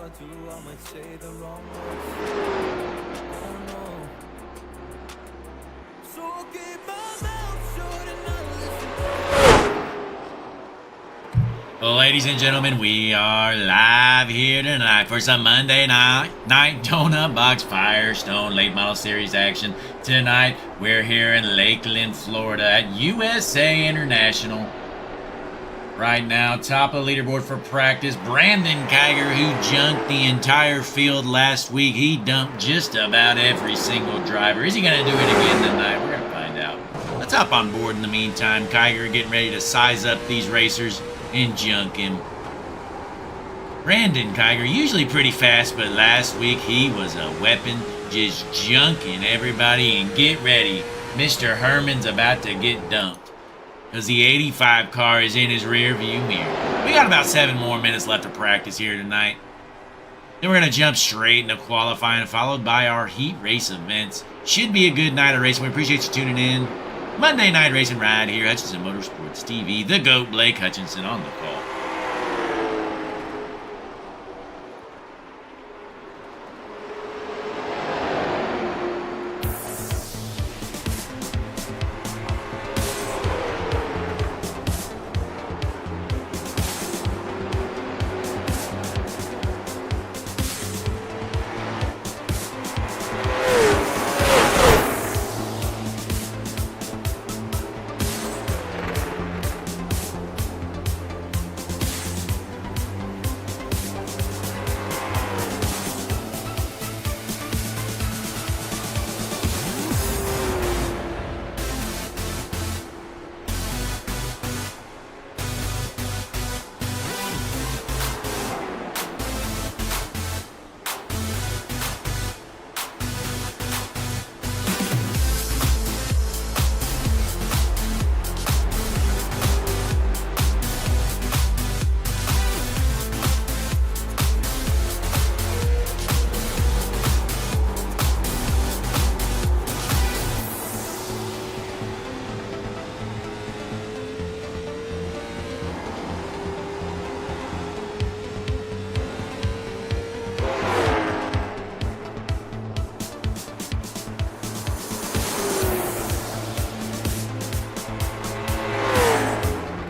Well, ladies and gentlemen, we are live here tonight for some Monday night donut box Firestone late model series action. Tonight, we're here in Lakeland, Florida at USA International. Right now, top of the leaderboard for practice, Brandon Kiger, who junked the entire field last week. He dumped just about every single driver. Is he going to do it again tonight? We're going to find out. Let's hop on board in the meantime. Kiger getting ready to size up these racers and junk him. Brandon Kiger, usually pretty fast, but last week he was a weapon, just junking everybody. And get ready, Mr. Herman's about to get dumped, because the 85 car is in his rear view mirror. We got about 7 more minutes left of practice here tonight. Then we're going to jump straight into qualifying, followed by our heat race events. Should be a good night of racing. We appreciate you tuning in. Monday night racing right here, Hutchinson Motorsports TV. The GOAT, Blake Hutchinson, on the call.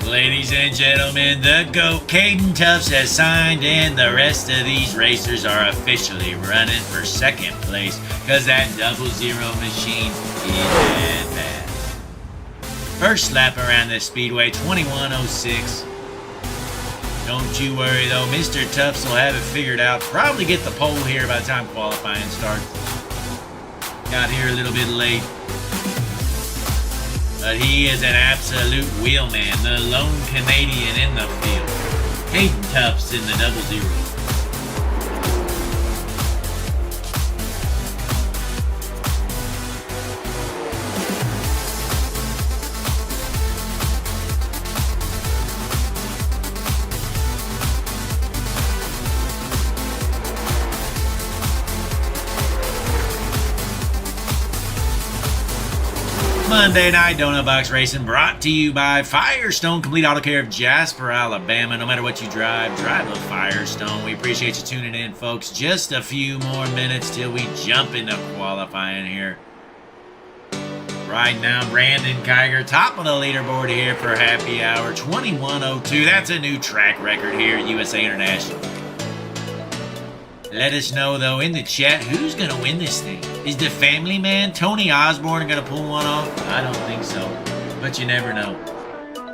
Ladies and gentlemen, the GOAT, Caden Tufts, has signed, and the rest of these racers are officially running for second place, because that 00 machine is fast. First lap around the speedway, 21:06. Don't you worry though, Mr. Tufts will have it figured out. Probably get the pole here by the time qualifying starts. Got here a little bit late. But he is an absolute wheelman, the lone Canadian in the field. Caden Tufts in the 00. Monday night donut box racing brought to you by Firestone, complete auto care of Jasper, Alabama. No matter what you drive, drive a Firestone. We appreciate you tuning in, folks. Just a few more minutes till we jump into qualifying here. Right now, Brandon Kiger, top of the leaderboard here for happy hour, 21:02. That's a new track record here at USA International. Let us know, though, in the chat, who's going to win this thing? Is the family man, Tony Osborne, going to pull one off? I don't think so, but you never know.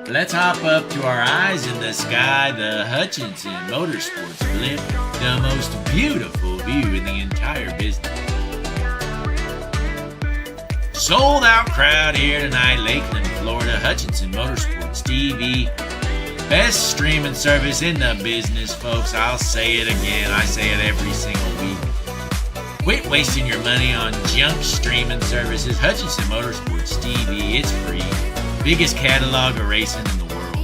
Let's hop up to our eyes in the sky, the Hutchinson Motorsports Blip, the most beautiful view in the entire business. Sold out crowd here tonight, Lakeland, Florida, Hutchinson Motorsports TV. Best streaming service in the business, folks. I'll say it again. I say it every single week. Quit wasting your money on junk streaming services. Hutchinson Motorsports TV. It's free. Biggest catalog of racing in the world.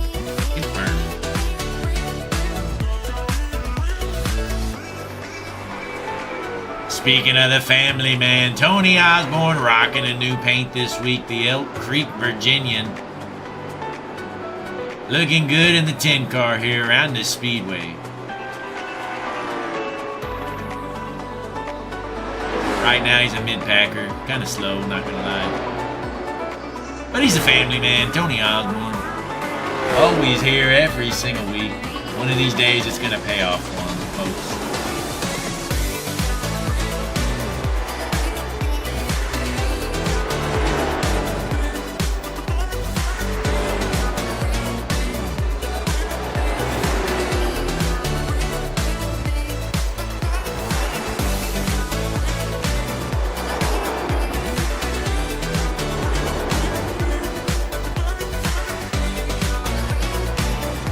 Confirmed. Speaking of the family man, Tony Osborne rocking a new paint this week. The Elk Creek Virginian. Looking good in the 10 car here around the speedway. Right now he's a mid-packer. Kind of slow, not gonna lie. But he's a family man. Tony Osborne. Always here every single week. One of these days it's gonna pay off for him, folks.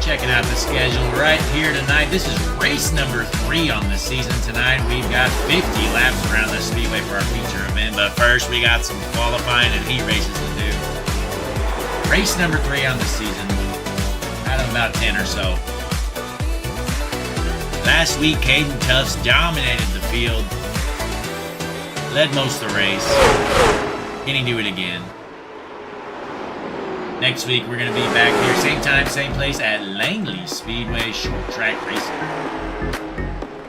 Checking out the schedule right here tonight. This is race number 3 on the season tonight. We've got 50 laps around the speedway for our feature event, but first we got some qualifying and heat races to do. Race number 3 on the season, out of about 10 or so. Last week, Caden Tufts dominated the field, led most of the race. Can he do it again? Next week, we're going to be back here, same time, same place at Langley Speedway Short Track Racing.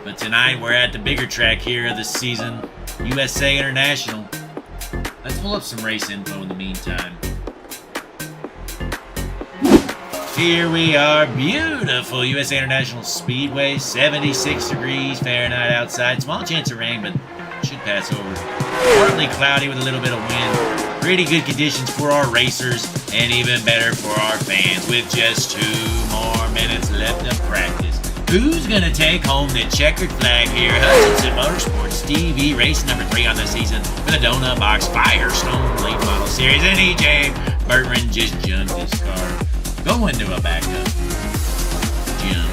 But tonight, we're at the bigger track here of the season, USA International. Let's pull up some race info in the meantime. Here we are, beautiful USA International Speedway, 76 degrees Fahrenheit outside. Small chance of rain, but should pass over. Partly cloudy with a little bit of wind. Pretty good conditions for our racers, and even better for our fans with just 2 more minutes left of practice. Who's going to take home the checkered flag here? Hutchinson Motorsports TV, race number 3 on the season for the Donut Box Firestone Late Model Series. And EJ Bertrand just jumped his car. Go into a backup. Jump.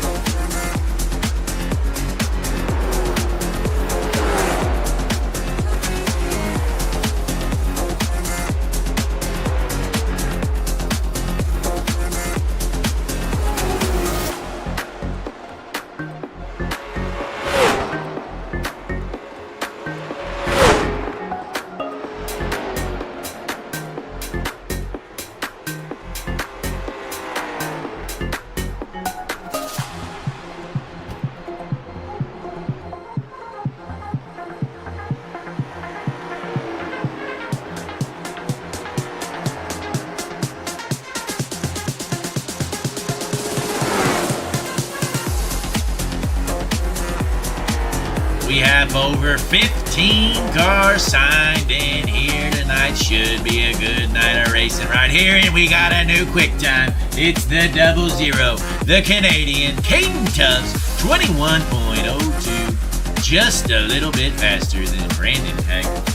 We have over 15 cars signed in here tonight. Should be a good night of racing right here. And we got a new quick time. It's the 00. The Canadian Caden Tufts 21.02. Just a little bit faster than Brandon Haggard.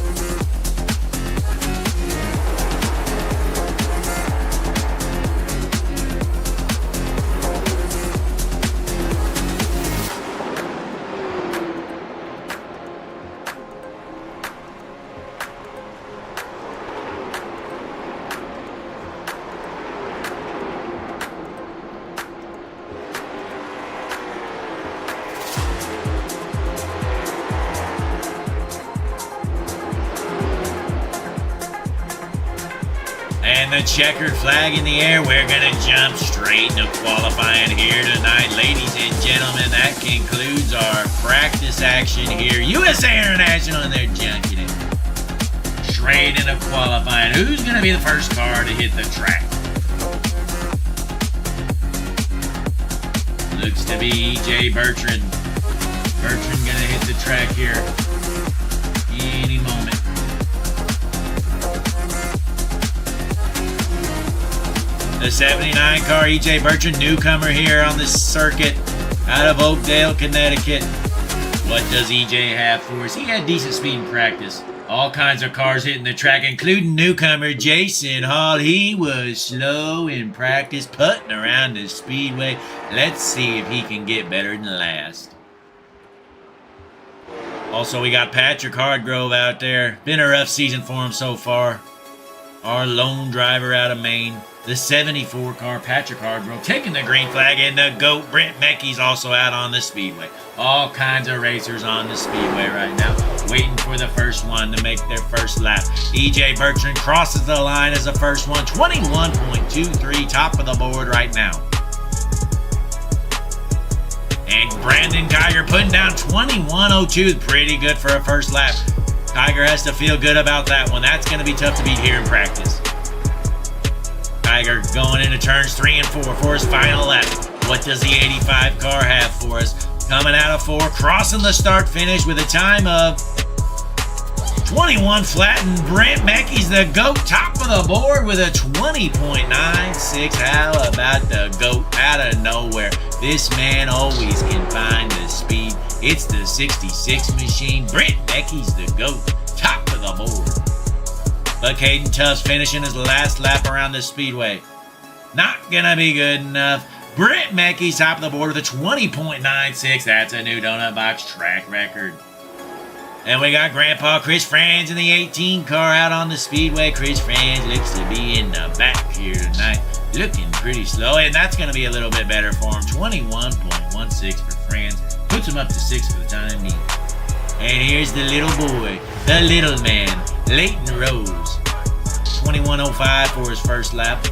And the checkered flag in the air. We're going to jump straight into qualifying here tonight. Ladies and gentlemen, that concludes our practice action here. USA International, and they're junking it. Straight into qualifying. Who's going to be the first car to hit the track? Looks to be EJ Bertrand. Bertrand going to hit the track here any moment. The 79 car, EJ Bertrand, newcomer here on this circuit out of Oakdale, Connecticut. What does EJ have for us? He had decent speed in practice. All kinds of cars hitting the track, including newcomer Jason Hall. He was slow in practice, putting around the speedway. Let's see if he can get better than last. Also, we got Patrick Hardgrove out there. Been a rough season for him so far. Our lone driver out of Maine. The 74 car, Patrick Hardgrove, taking the green flag, and the GOAT, Brent Mackey's also out on the speedway. All kinds of racers on the speedway right now, waiting for the first one to make their first lap. EJ Bertrand crosses the line as the first one, 21.23, top of the board right now. And Brandon Geiger putting down 21.02, pretty good for a first lap. Tiger has to feel good about that one. That's going to be tough to beat here in practice. Tiger going into turns 3 and 4 for his final lap. What does the 85 car have for us? Coming out of 4, crossing the start finish with a time of 21 flat, and Brent Mackey's the GOAT, top of the board with a 20.96. How about the GOAT out of nowhere? This man always can find the speed. It's the 66 machine. Brent Mackey's the GOAT, top of the board. But Caden Tuff's finishing his last lap around the speedway. Not gonna be good enough. Brent Mackey's top of the board with a 20.96. That's a new Donut Box track record. And we got Grandpa Chris Franz in the 18 car out on the speedway. Chris Franz looks to be in the back here tonight. Looking pretty slow, and that's going to be a little bit better for him. 21.16 for Franz. Puts him up to 6 for the time being. And here's the little boy, the little man, Leighton Rose. 21.05 for his first lap.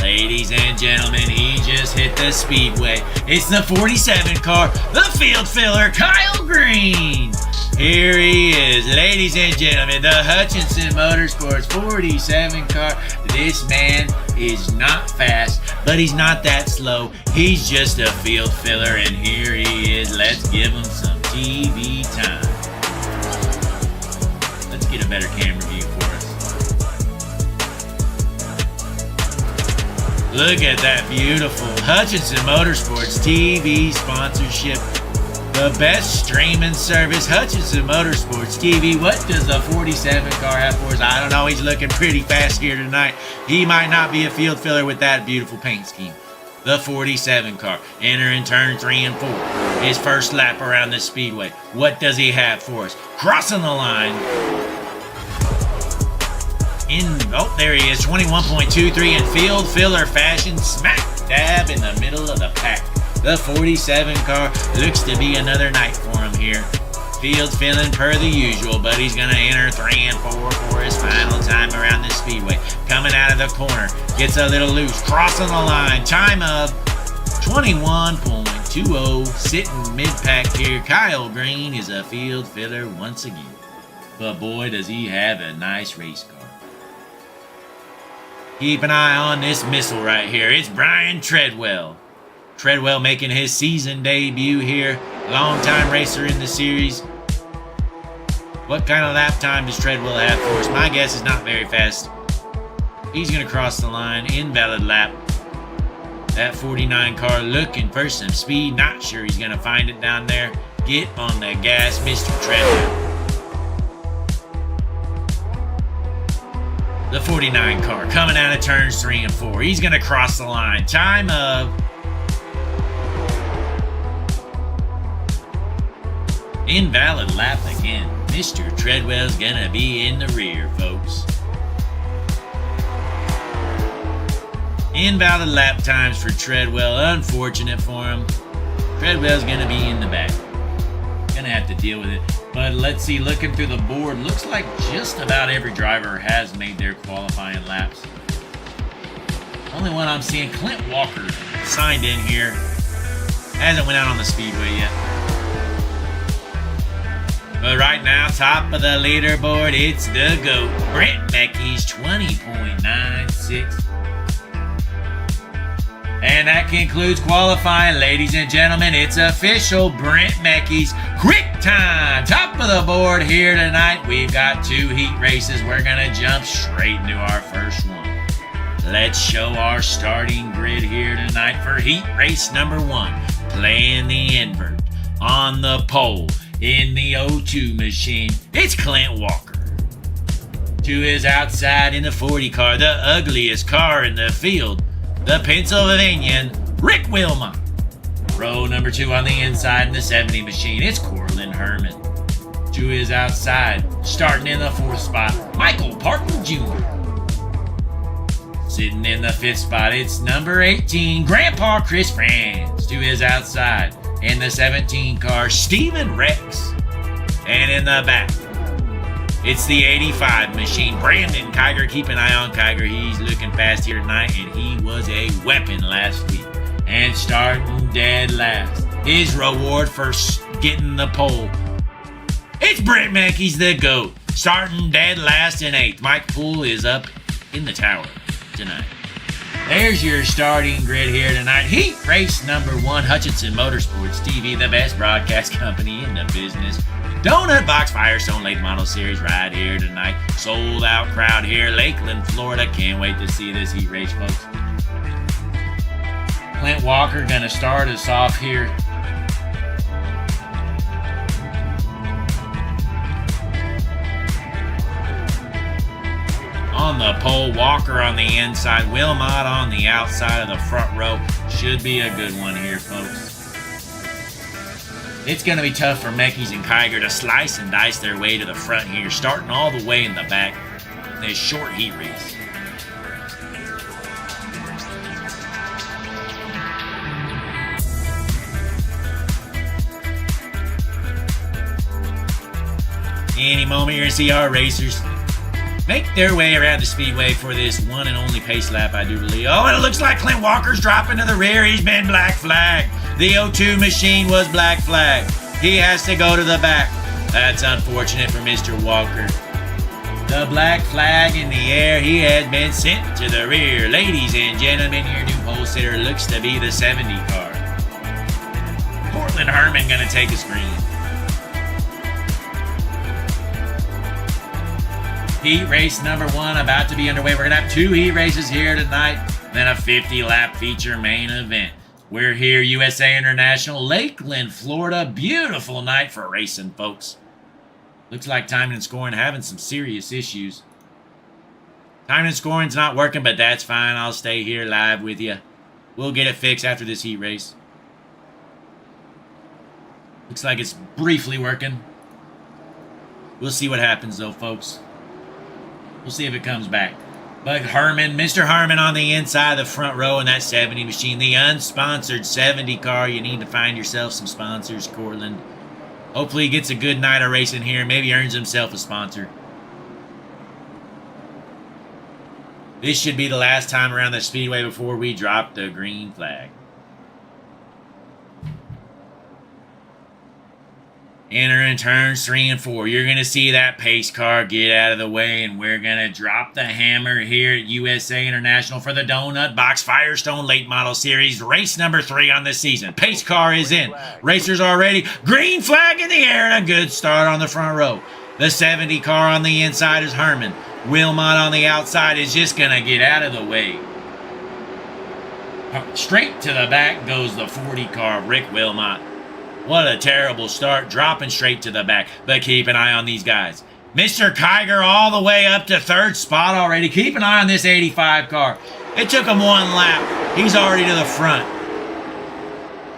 Ladies and gentlemen, he just hit the speedway. It's the 47 car, the field filler, Kyle Green. Here he is, ladies and gentlemen, the Hutchinson Motorsports 47 car. This man is not fast, but he's not that slow. He's just a field filler, and here he is. Let's give him some TV time. Let's get a better camera view for us. Look at that beautiful Hutchinson Motorsports TV sponsorship. The best streaming service, Hutchinson Motorsports TV. What does the 47 car have for us? I don't know. He's looking pretty fast here tonight. He might not be a field filler with that beautiful paint scheme. The 47 car entering turn 3 and 4. His first lap around the speedway. What does he have for us? Crossing the line. There he is, 21.23 in field filler fashion, smack dab in the middle of the pack. The 47 car looks to be another night for him here. Field filling per the usual, but he's going to enter 3 and 4 for his final time around the speedway. Coming out of the corner, gets a little loose, crossing the line, time of 21.20, sitting mid-pack here. Kyle Green is a field filler once again. But boy, does he have a nice race car. Keep an eye on this missile right here. It's Brian Treadwell. Treadwell making his season debut here. Long-time racer in the series. What kind of lap time does Treadwell have for us? My guess is not very fast. He's going to cross the line. Invalid lap. That 49 car looking for some speed. Not sure he's going to find it down there. Get on the gas, Mr. Treadwell. The 49 car coming out of turns 3 and 4. He's going to cross the line. Time of invalid lap again. Mr. Treadwell's going to be in the rear, folks. Invalid lap times for Treadwell. Unfortunate for him. Treadwell's going to be in the back. Going to have to deal with it. But let's see, looking through the board, looks like just about every driver has made their qualifying laps. Only one I'm seeing, Clint Walker, signed in here. Hasn't went out on the speedway yet. But right now, top of the leaderboard, it's the GOAT. Brent Mackey's 20.96. And that concludes qualifying, ladies and gentlemen. It's official. Brent Mackey's quick time. Top of the board here tonight. We've got 2 heat races. We're going to jump straight into our first one. Let's show our starting grid here tonight for heat race number 1. Playing the invert. On the pole in the O2 machine, it's Clint Walker. To his outside in the 40 car, the ugliest car in the field, the Pennsylvanian, Rick Wilmot. Row number 2 on the inside in the 70 machine, it's Corlin Herman. To his outside, starting in the 4th spot, Michael Parton Jr. Sitting in the 5th spot, it's number 18, Grandpa Chris Franz. To his outside, in the 17 car, Steven Rex. And in the back, it's the 85 machine, Brandon Kiger. Keep an eye on Kiger. He's looking fast here tonight, and he was a weapon last week. And starting dead last, his reward for getting the pole It's Brent Mackey's the GOAT. Starting dead last in 8th. Mike Poole is up in the tower tonight. There's your starting grid here tonight. Heat race number 1, Hutchinson Motorsports TV, the best broadcast company in the business. Donut Box Firestone Late Model Series right here tonight. Sold out crowd here, Lakeland, Florida. Can't wait to see this heat race, folks. Clint Walker gonna start us off here. On the pole, Walker on the inside, Wilmot on the outside of the front row. Should be a good one here, folks. It's going to be tough for Meckies and Kiger to slice and dice their way to the front here, starting all the way in the back in this short heat race. Any moment you're going to see our racers make their way around the speedway for this one and only pace lap, I do believe. Oh, and it looks like Clint Walker's dropping to the rear. He's been black flagged. The O2 machine was black flagged. He has to go to the back. That's unfortunate for Mr. Walker. The black flag in the air. He has been sent to the rear. Ladies and gentlemen, your new pole sitter looks to be the 70 car. Portland Herman going to take a screen. Heat race number 1 about to be underway. We're going to have 2 heat races here tonight, then a 50-lap feature main event. We're here, USA International, Lakeland, Florida. Beautiful night for racing, folks. Looks like timing and scoring having some serious issues. Timing and scoring's not working, but that's fine. I'll stay here live with you. We'll get it fixed after this heat race. Looks like it's briefly working. We'll see what happens, though, folks. We'll see if it comes back. But Herman, Mr. Herman on the inside of the front row in that 70 machine. The unsponsored 70 car. You need to find yourself some sponsors, Cortland. Hopefully he gets a good night of racing here. Maybe earns himself a sponsor. This should be the last time around the speedway before we drop the green flag. Enter in turns 3 and 4. You're going to see that pace car get out of the way, and we're going to drop the hammer here at USA International for the Donut Box Firestone Late Model Series, race number 3 on the season. Pace car is in. Racers are ready. Green flag in the air, and a good start on the front row. The 70 car on the inside is Herman. Wilmot on the outside is just going to get out of the way. Straight to the back goes the 40 car, Rick Wilmot. What a terrible start, dropping straight to the back. But keep an eye on these guys. Mr. Kiger all the way up to 3rd spot already. Keep an eye on this 85 car. It took him 1 lap. He's already to the front.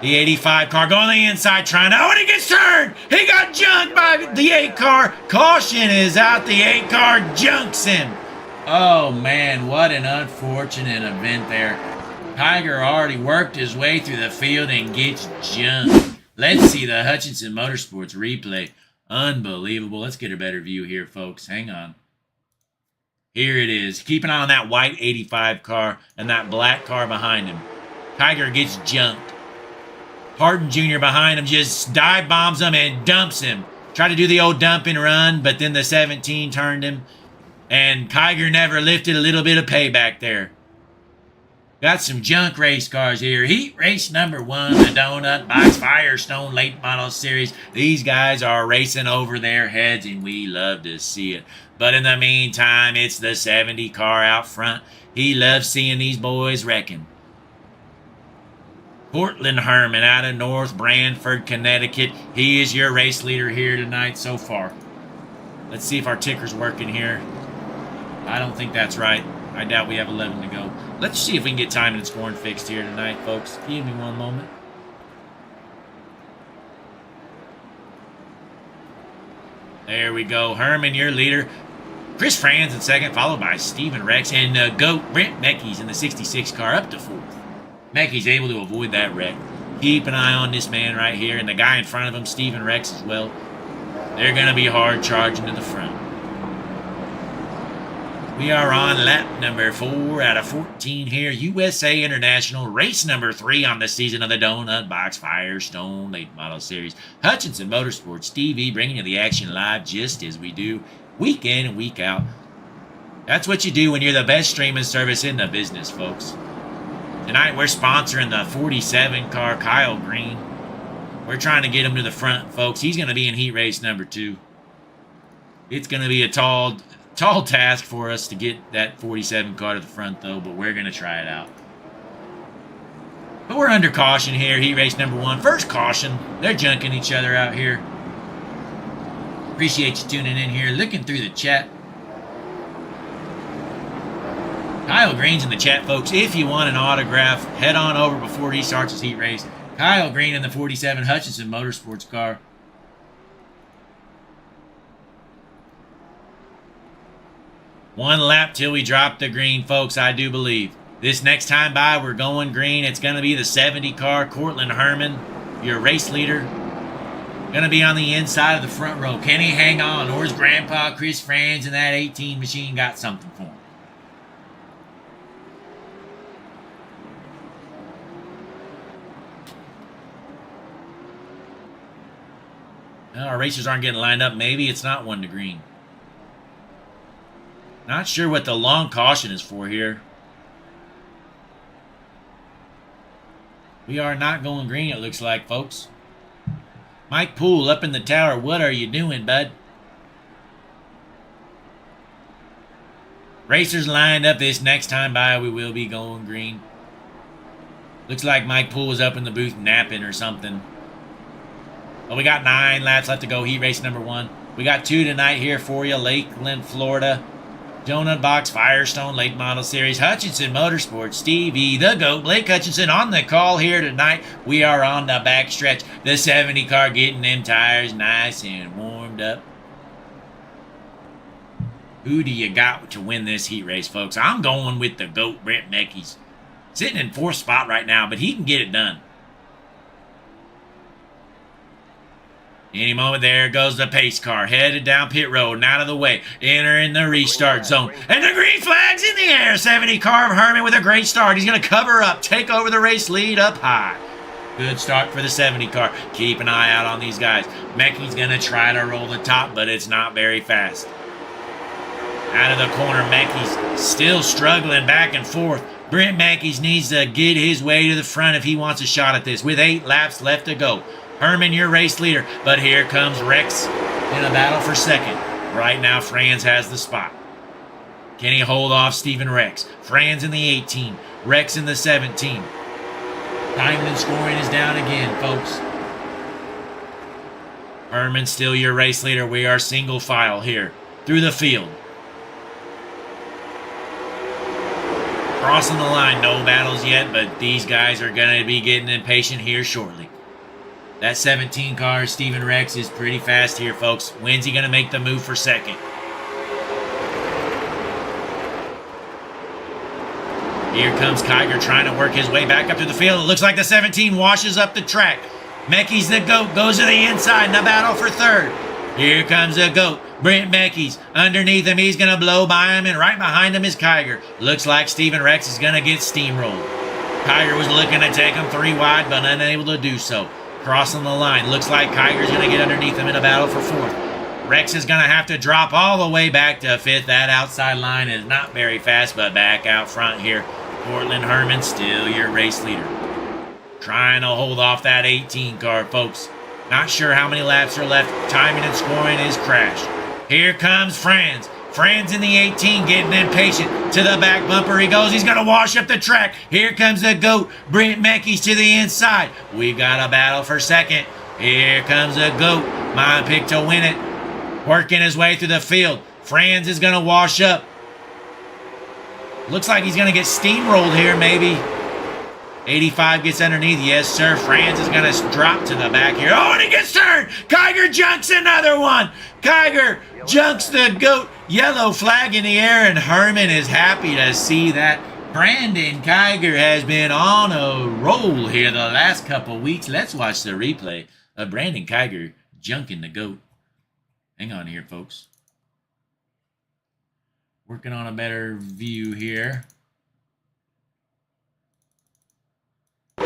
The 85 car going on the inside trying to... Oh, and he gets turned! He got junked by the 8 car. Caution is out. The 8 car junks him. Oh, man, what an unfortunate event there. Kiger already worked his way through the field and gets junked. Let's see the Hutchinson Motorsports replay. Unbelievable. Let's get a better view here, folks. Hang on. Here it is. Keep an eye on that white 85 car and that black car behind him. Kiger gets jumped. Hardin Jr. behind him just dive bombs him and dumps him. Tried to do the old dump and run, but then the 17 turned him. And Kiger never lifted a little bit of payback there. Got some junk race cars here. Heat race number 1, the Donut Box Firestone Late Model Series. These guys are racing over their heads, and we love to see it. But in the meantime, it's the 70 car out front. He loves seeing these boys wrecking. Portland Herman out of North Branford, Connecticut. He is your race leader here tonight so far. Let's see if our ticker's working here. I don't think that's right. I doubt we have 11 to go. Let's see if we can get timing and scoring fixed here tonight, folks. Give me one moment. There we go. Herman, your leader. Chris Franz in 2nd, followed by Stephen Rex. And GOAT Brent Meckies in the 66 car up to 4th. Meckies able to avoid that wreck. Keep an eye on this man right here. And the guy in front of him, Stephen Rex as well. They're going to be hard charging to the front. We are on lap number 4 out of 14 here. USA International, race number 3 on the season of the Donut Box Firestone Late Model Series. Hutchinson Motorsports TV, bringing you the action live just as we do week in and week out. That's what you do when you're the best streaming service in the business, folks. Tonight we're sponsoring the 47 car, Kyle Green. We're trying to get him to the front, folks. He's going to be in heat race number 2. It's going to be a tall task for us to get that 47 car to the front, though, but we're going to try it out. But we're under caution here, heat race number 1. First caution. They're junking each other out here. Appreciate you tuning in here, looking through the chat. Kyle Green's in the chat, folks. If you want an autograph, head on over before he starts his heat race. Kyle Green in the 47 Hutchinson Motorsports car. One lap till we drop the green, folks, I do believe. This next time by, we're going green. It's going to be the 70 car, Cortland Herman, your race leader. Going to be on the inside of the front row. Can he hang on? Or his grandpa, Chris Franz, and that 18 machine got something for him? Well, our racers aren't getting lined up. Maybe it's not 1 to green. Not sure what the long caution is for here. We are not going green, it looks like, folks. Mike Poole up in the tower. What are you doing, bud? Racers lined up. This next time by, we will be going green. Looks like Mike Poole was up in the booth napping or something. Well, we got 9 laps left to go. Heat race number 1. We got 2 tonight here for you. Lakeland, Florida. Donut Box Firestone Late Model Series. Hutchinson Motorsports TV. The GOAT, Blake Hutchinson, on the call here tonight. We are on the back stretch. The 70 car getting them tires nice and warmed up. Who do you got to win this heat race, folks? I'm going with the GOAT, Brent Meckies. Sitting in 4th spot right now, but he can get it done. Any moment, there goes the pace car, headed down pit road and out of the way, entering the restart zone. And the green flag's in the air. 70 car of Herman with a great start. He's going to cover up, take over the race lead up high. Good start for the 70 car. Keep an eye out on these guys. Meckie's going to try to roll the top, but it's not very fast. Out of the corner, Meckie's still struggling back and forth. Brent Meckie's needs to get his way to the front if he wants a shot at this, with 8 laps left to go. Herman, your race leader, but here comes Rex in a battle for second. Right now, Franz has the spot. Can he hold off Stephen Rex? Franz in the 18, Rex in the 17. Timing and scoring is down again, folks. Herman, still your race leader. We are single file here through the field. Crossing the line, no battles yet, but these guys are going to be getting impatient here shortly. That 17 car, Stephen Rex, is pretty fast here, folks. When's he going to make the move for second? Here comes Kiger trying to work his way back up to the field. It looks like the 17 washes up the track. Meckie's the GOAT, goes to the inside in the battle for third. Here comes the GOAT, Brent Meckie's. Underneath him, he's going to blow by him, and right behind him is Kiger. Looks like Stephen Rex is going to get steamrolled. Kiger was looking to take him 3 wide, but unable to do so. Crossing the line. Looks like Kiger's going to get underneath him in a battle for 4th. Rex is going to have to drop all the way back to 5th. That outside line is not very fast, but back out front here. Cortland Herman, still your race leader. Trying to hold off that 18 car, folks. Not sure how many laps are left. Timing and scoring is crashed. Here comes Franz. Franz in the 18 getting impatient. To the back bumper he goes. He's going to wash up the track. Here comes the GOAT, Brent Meckie's to the inside. We've got a battle for second. Here comes the GOAT. My pick to win it. Working his way through the field. Franz is going to wash up. Looks like he's going to get steamrolled here, maybe. 85 gets underneath. Yes, sir. Franz is going to drop to the back here. Oh, and he gets turned. Kiger junks another one. Kiger junks the GOAT. Yellow flag in the air, and Herman is happy to see that. Brandon Kiger has been on a roll here the last couple weeks. Let's watch the replay of Brandon Kiger junking the GOAT. Hang on here, folks. Working on a better view here. All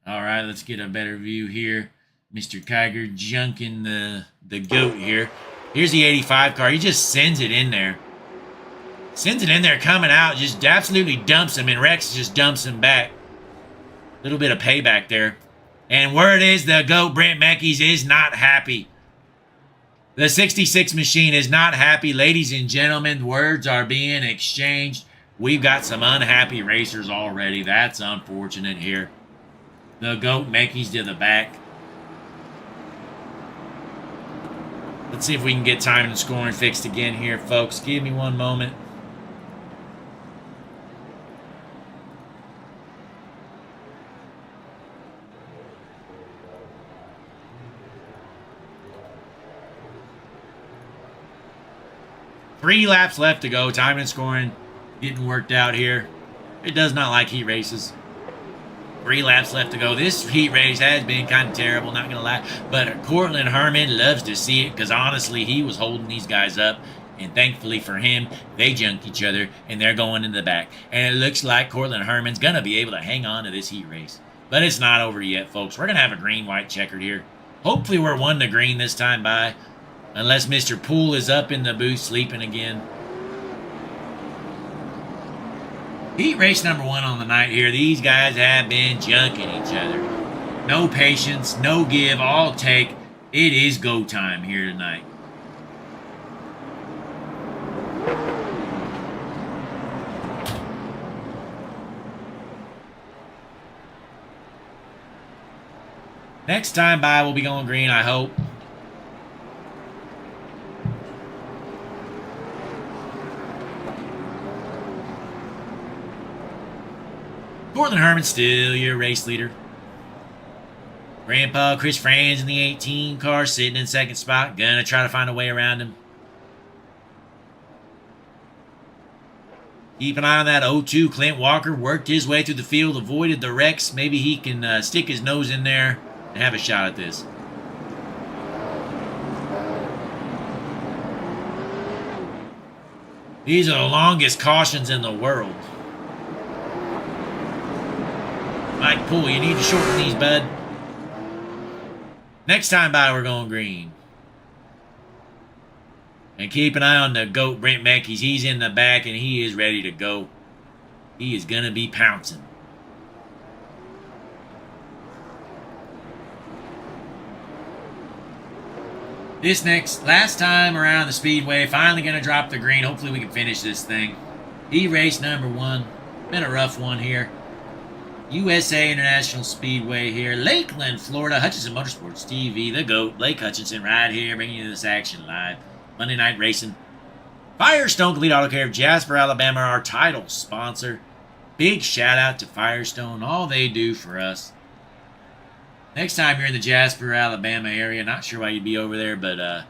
right, let's get a better view here. Mr. Kiger junking the goat here. Here's the 85 car. He just sends it in there. Sends it in there, coming out, just absolutely dumps him, and Rex just dumps him back. A little bit of payback there. And word is the GOAT, Brent Meckies, is not happy. The 66 machine is not happy. Ladies and gentlemen, words are being exchanged. We've got some unhappy racers already. That's unfortunate here. The GOAT, Meckies to the back. Let's see if we can get time and scoring fixed again here, folks. Give me one moment. Three laps left to go. Time and scoring getting worked out here. It does not like heat races. 3 laps left to go. This heat race has been kind of terrible, not going to lie. But Cortland Herman loves to see it because, honestly, he was holding these guys up. And thankfully for him, they junked each other, and they're going in the back. And it looks like Cortland Herman's going to be able to hang on to this heat race. But it's not over yet, folks. We're going to have a green-white checkered here. Hopefully we're 1 to green this time by. Unless Mr. Poole is up in the booth sleeping again. Heat race number 1 on the night here. These guys have been junking each other. No patience, no give, all take. It is go time here tonight. Next time by, we'll be going green, I hope. Cortland Herman still your race leader. Grandpa Chris Franz in the 18 car sitting in second spot. Gonna try to find a way around him. Keep an eye on that 0-2. Clint Walker worked his way through the field, avoided the wrecks. Maybe he can stick his nose in there and have a shot at this. These are the longest cautions in the world. Mike Poole, you need to shorten these, bud. Next time by, we're going green. And keep an eye on the GOAT, Brent Meckies. He's in the back, and he is ready to go. He is going to be pouncing. This last time around the speedway, finally going to drop the green. Hopefully we can finish this thing. E-race number 1. Been a rough one here. USA International Speedway here. Lakeland, Florida. Hutchinson Motorsports TV. The GOAT, Blake Hutchinson, right here, bringing you this action live. Monday Night Racing. Firestone Complete Auto Care of Jasper, Alabama, our title sponsor. Big shout out to Firestone. All they do for us. Next time you're in the Jasper, Alabama area, not sure why you'd be over there, but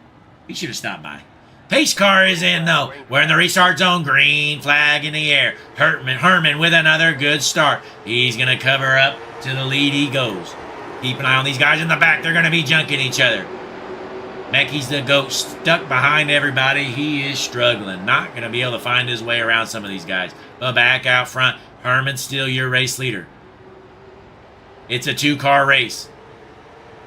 be sure to stop by. Pace car is in, though. We're in the restart zone. Green flag in the air. Herman with another good start. He's going to cover up to the lead. He goes. Keep an eye on these guys in the back. They're going to be junking each other. Meckies the GOAT stuck behind everybody. He is struggling. Not going to be able to find his way around some of these guys. But back out front, Herman's still your race leader. It's a 2-car race.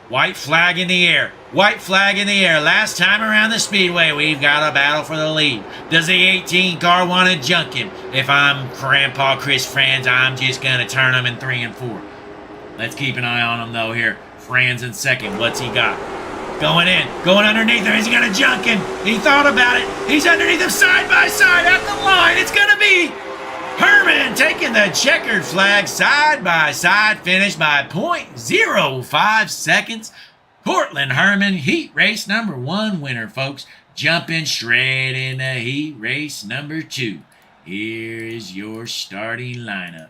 White flag in the air. White flag in the air. Last time around the speedway, we've got a battle for the lead. Does the 18 car want to junk him? If I'm Grandpa Chris Franz, I'm just going to turn him in 3 and 4. Let's keep an eye on him, though, here. Franz in second. What's he got? Going in. Going underneath him. Is he going to junk him? He thought about it. He's underneath him side by side at the line. It's going to be Herman taking the checkered flag, side-by-side finish by 0.05 seconds. Cortland Herman, heat race number 1 winner, folks. Jumping straight into heat race number 2. Here is your starting lineup.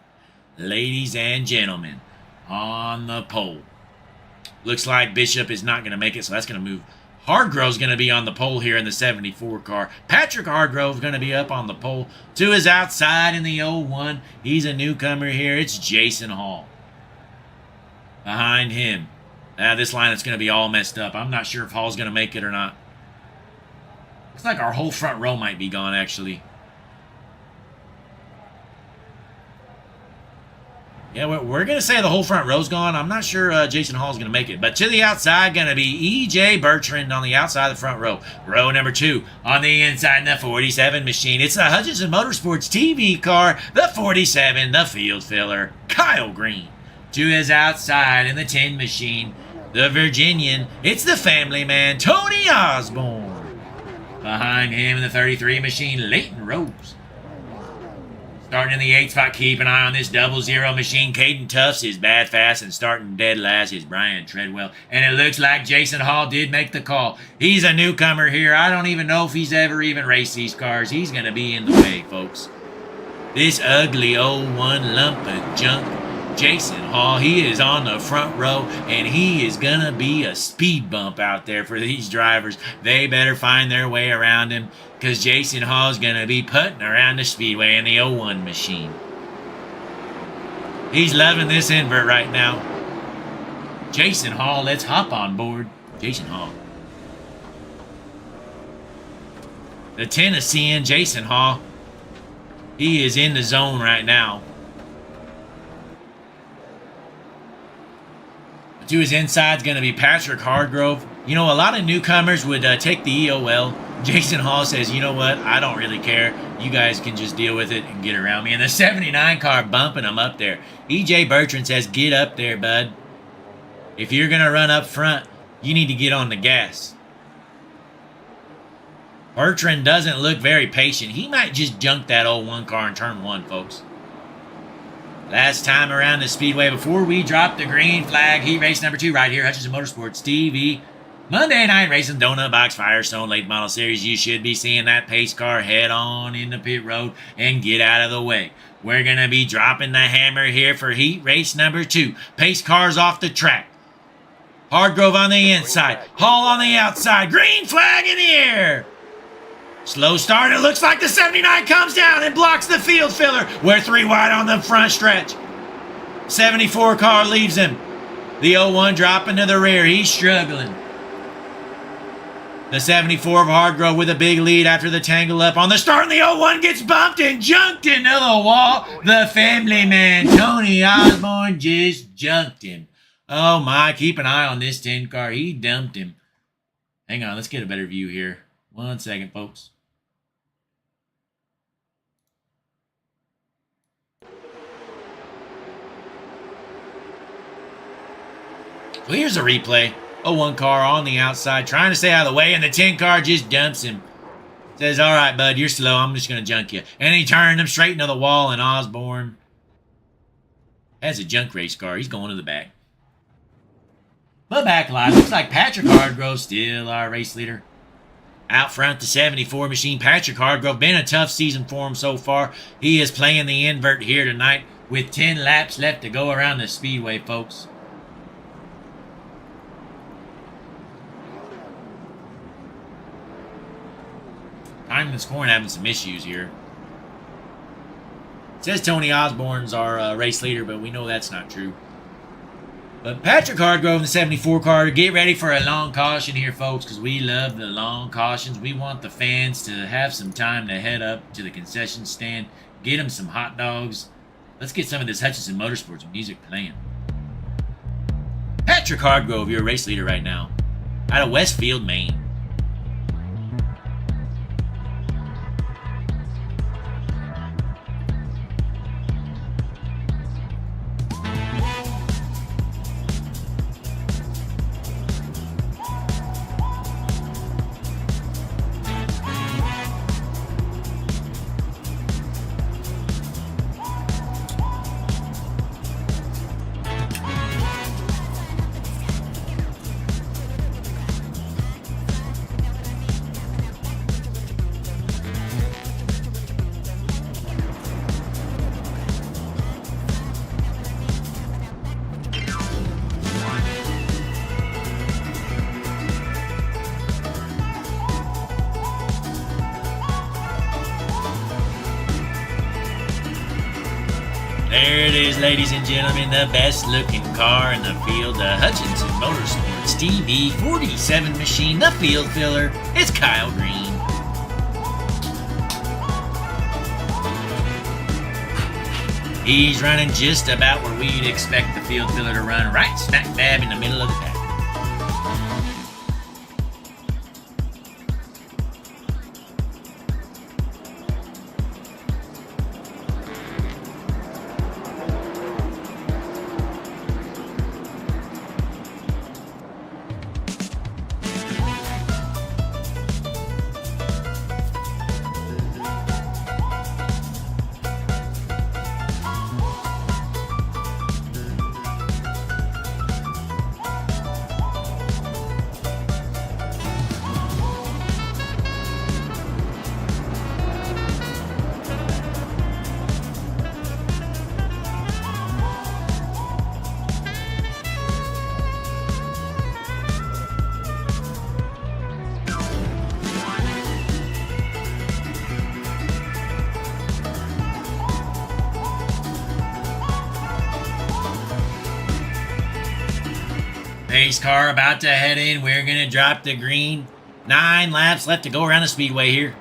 Ladies and gentlemen, on the pole. Looks like Bishop is not going to make it, so that's going to move. Hargrove's going to be on the pole here in the 74 car. Patrick Hargrove's going to be up on the pole. To his outside in the 01. He's a newcomer here. It's Jason Hall. Behind him. This line is going to be all messed up. I'm not sure if Hall's going to make it or not. Looks like our whole front row might be gone, actually. Yeah, we're going to say the whole front row's gone. I'm not sure Jason Hall's going to make it. But to the outside, going to be E.J. Bertrand on the outside of the front row. Row number 2 on the inside in the 47 machine. It's the Hutchinson Motorsports TV car, the 47, the field filler, Kyle Green. To his outside in the 10 machine, the Virginian. It's the family man, Tony Osborne. Behind him in the 33 machine, Leighton Rose. Starting in the 8th spot, keep an eye on this 00 machine. Caden Tufts is bad fast, and starting dead last is Brian Treadwell. And it looks like Jason Hall did make the call. He's a newcomer here. I don't even know if he's ever even raced these cars. He's going to be in the way, folks. This ugly old one lump of junk, Jason Hall, he is on the front row, and he is going to be a speed bump out there for these drivers. They better find their way around him, because Jason Hall's going to be putting around the speedway in the 01 machine. He's loving this invert right now. Jason Hall, let's hop on board. Jason Hall. The Tennessean, Jason Hall, he is in the zone right now. To his inside is going to be Patrick Hardgrove. You know, a lot of newcomers would take the EOL. Jason Hall says, you know what, I don't really care. You guys can just deal with it and get around me. And the 79 car bumping him up there. E.J. Bertrand says, get up there, bud. If you're going to run up front, you need to get on the gas. Bertrand doesn't look very patient. He might just junk that 01 car in turn 1, folks. Last time around the speedway, before we drop the green flag, heat race number 2 right here, Hutchinson Motorsports TV. Monday night racing, Donut Box, Firestone, late model series. You should be seeing that pace car head on into pit road and get out of the way. We're going to be dropping the hammer here for heat race number 2. Pace cars off the track. Hardgrove on the inside. Hall on the outside. Green flag in the air. Slow start. It looks like the 79 comes down and blocks the field filler. We're 3 wide on the front stretch. 74 car leaves him. The 01 dropping to the rear. He's struggling. The 74 of Hardgrove with a big lead after the tangle up on the start. And the 01 gets bumped and junked into the wall. The family man, Tony Osborne, just junked him. Oh my, keep an eye on this 10 car. He dumped him. Hang on, let's get a better view here. 1 second, folks. Well, here's a replay. 01 car on the outside, trying to stay out of the way, and the 10 car just dumps him. Says, all right, bud, you're slow. I'm just going to junk you. And he turned him straight into the wall, and Osborne has a junk race car. He's going to the back. But back live, looks like Patrick Hardgrove still our race leader. Out front, the 74 machine, Patrick Hardgrove. Been a tough season for him so far. He is playing the invert here tonight with 10 laps left to go around the speedway, folks. Time and scoring having some issues here. It says Tony Osborne's our race leader, but we know that's not true. But Patrick Hardgrove in the 74 car, get ready for a long caution here, folks, because we love the long cautions. We want the fans to have some time to head up to the concession stand, get them some hot dogs. Let's get some of this Hutchinson Motorsports music playing. Patrick Hardgrove, your race leader right now, out of Westfield, Maine. There it is, ladies and gentlemen, the best looking car in the field, the Hutchinson Motorsports TV 47 machine, the field filler. It's Kyle Green. He's running just about where we'd expect the field filler to run, right smack dab in the middle of the pack. Pace car about to head in. We're going to drop the green. 9 laps left to go around the speedway here.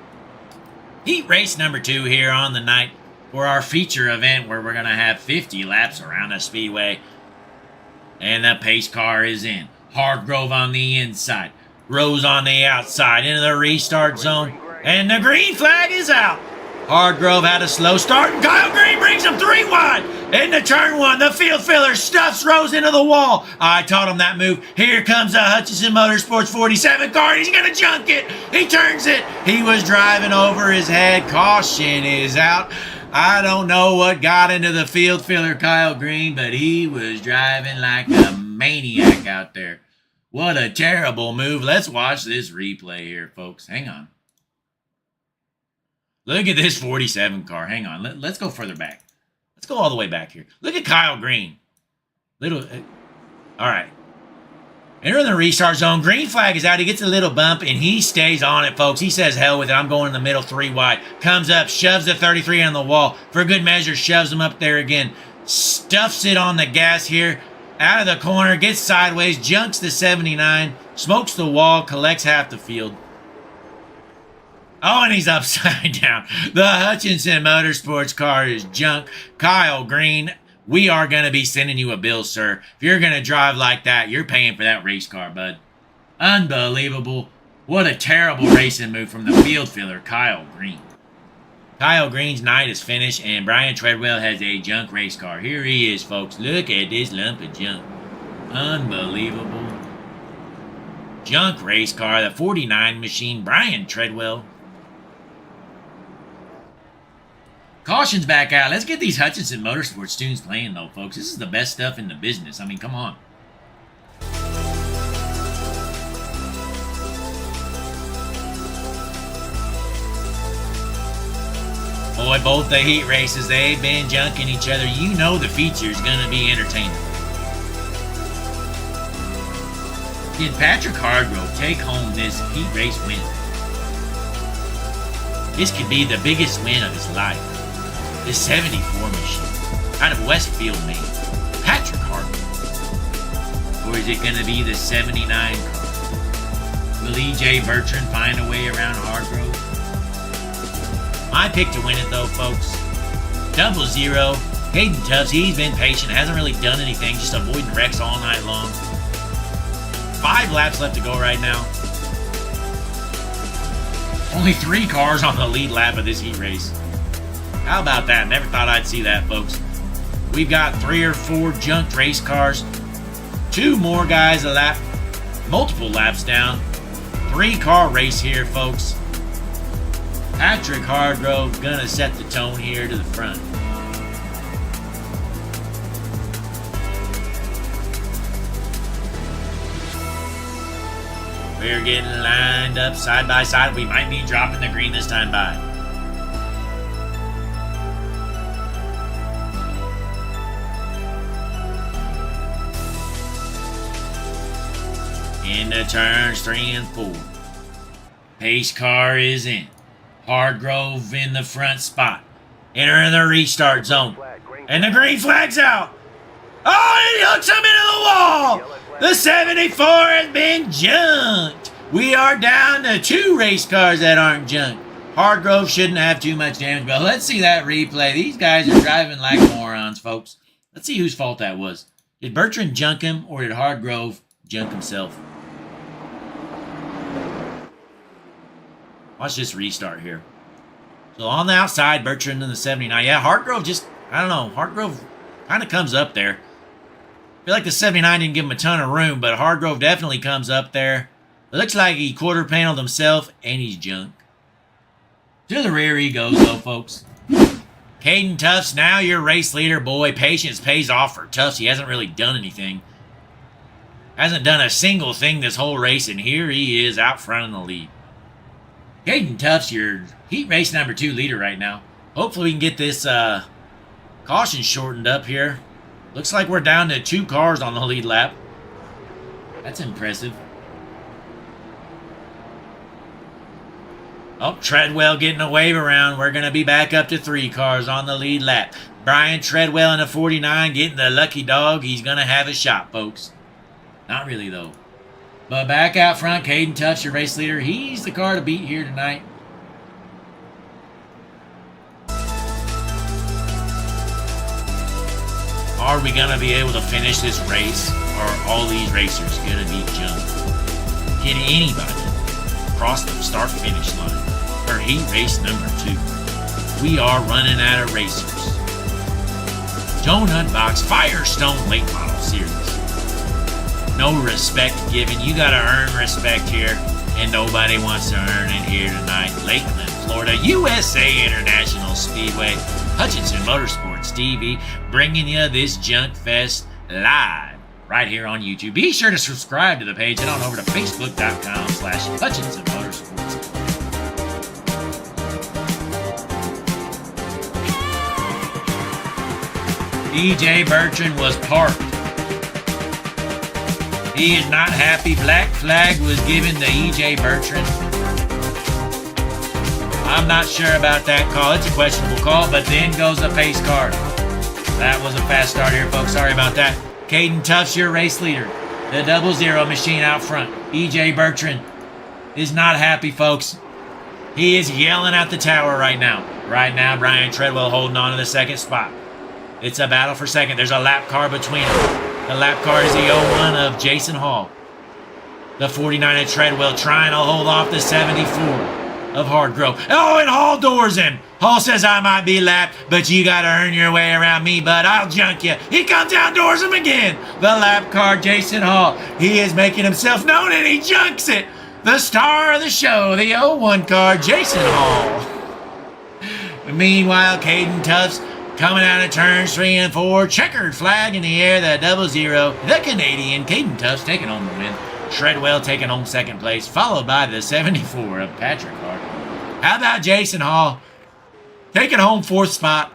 Heat race number 2 here on the night for our feature event where we're going to have 50 laps around the speedway. And the pace car is in. Hargrove on the inside. Rose on the outside into the restart zone. And the green flag is out. Hargrove had a slow start, and Kyle Green brings him 3 wide. Into turn 1, the field filler stuffs Rose into the wall. I taught him that move. Here comes the Hutchinson Motorsports 47 car, and he's going to junk it. He turns it. He was driving over his head. Caution is out. I don't know what got into the field filler, Kyle Green, but he was driving like a maniac out there. What a terrible move. Let's watch this replay here, folks. Hang on. Look at this 47 car. Hang on. Let's go further back. Let's go all the way back here. Look at Kyle Green. All right. Enter in the restart zone. Green flag is out. He gets a little bump, and he stays on it, folks. He says, hell with it. I'm going in the middle 3 wide. Comes up, shoves the 33 on the wall. For good measure, shoves him up there again. Stuffs it on the gas here. Out of the corner. Gets sideways. Junks the 79. Smokes the wall. Collects half the field. Oh, and he's upside down. The Hutchinson Motorsports car is junk. Kyle Green, we are going to be sending you a bill, sir. If you're going to drive like that, you're paying for that race car, bud. Unbelievable. What a terrible racing move from the field filler, Kyle Green. Kyle Green's night is finished, and Brian Treadwell has a junk race car. Here he is, folks. Look at this lump of junk. Unbelievable. Junk race car, the 49 machine, Brian Treadwell. Caution's back out. Let's get these Hutchinson Motorsports tunes playing, though, folks. This is the best stuff in the business. I mean, come on. Boy, both the heat races, they've been junking each other. You know the feature's going to be entertaining. Can Patrick Hargrove take home this heat race win? This could be the biggest win of his life. The 74 machine out of Westfield, Maine. Patrick Hargrove. Or is it going to be the 79 car? Will E.J. Bertrand find a way around Hargrove? My pick to win it, though, folks. 00. Hayden Tubbs, he's been patient, hasn't really done anything, just avoiding wrecks all night long. 5 laps left to go right now. Only 3 cars on the lead lap of this heat race. How about that? Never thought I'd see that, folks. We've got 3 or 4 junked race cars. 2 more guys a lap. Multiple laps down. 3-car race here, folks. Patrick Hargrove gonna set the tone here to the front. We're getting lined up side by side. We might be dropping the green this time by. Into turns 3 and 4. Pace car is in. Hargrove in the front spot. Entering the restart zone. And the green flag's out. Oh, and he hooks him into the wall. The 74 has been junked. We are down to 2 race cars that aren't junked. Hargrove shouldn't have too much damage, but let's see that replay. These guys are driving like morons, folks. Let's see whose fault that was. Did Bertrand junk him, or did Hargrove junk himself? Watch this restart here. So on the outside, Bertrand in the 79. Yeah, Hargrove just, I don't know, Hargrove kind of comes up there. I feel like the 79 didn't give him a ton of room, but Hargrove definitely comes up there. It looks like he quarter paneled himself, and he's junk. To the rear he goes, though, folks. Caden Tufts, now your race leader. Boy, patience pays off for Tufts. He hasn't really done anything. Hasn't done a single thing this whole race, and here he is out front in the lead. Caden Tufts, your heat race number 2 leader right now. Hopefully we can get this caution shortened up here. Looks like we're down to 2 cars on the lead lap. That's impressive. Oh, Treadwell getting a wave around. We're going to be back up to 3 cars on the lead lap. Brian Treadwell in a 49 getting the lucky dog. He's going to have a shot, folks. Not really, though. But back out front, Caden Tufts, your race leader. He's the car to beat here tonight. Are we going to be able to finish this race? Or are all these racers going to be jumped? Can anybody cross the start-finish line for heat race number 2? We are running out of racers. Donut Box Firestone Late Model Series. No respect given. You got to earn respect here, and nobody wants to earn it here tonight. Lakeland, Florida, USA International Speedway, Hutchinson Motorsports TV, bringing you this Junk Fest live right here on YouTube. Be sure to subscribe to the page and on over to facebook.com/Hutchinson Motorsports. EJ Bertrand was parked. He is not happy. Black flag was given to EJ Bertrand. I'm not sure about that call. It's a questionable call, but then goes the pace car. That was a fast start here, folks. Sorry about that. Caden Tufts, your race leader. The 00 machine out front. EJ Bertrand is not happy, folks. He is yelling at the tower right now. Right now, Brian Treadwell holding on to the second spot. It's a battle for second. There's a lap car between them. The lap car is the 01 of Jason Hall. The 49 of Treadwell trying to hold off the 74 of Hargrove. Oh, and Hall doors him. Hall says, I might be lapped, but you got to earn your way around me, bud. I'll junk you. He comes down, doors him again. The lap car, Jason Hall. He is making himself known, and he junks it. The star of the show, the 01 car, Jason Hall. Meanwhile, Caden Tufts coming out of turns 3 and 4. Checkered flag in the air, the 00. The Canadian, Caden Tufts, taking home the win. Treadwell taking home second place, followed by the 74 of Patrick Hart. How about Jason Hall taking home 4th spot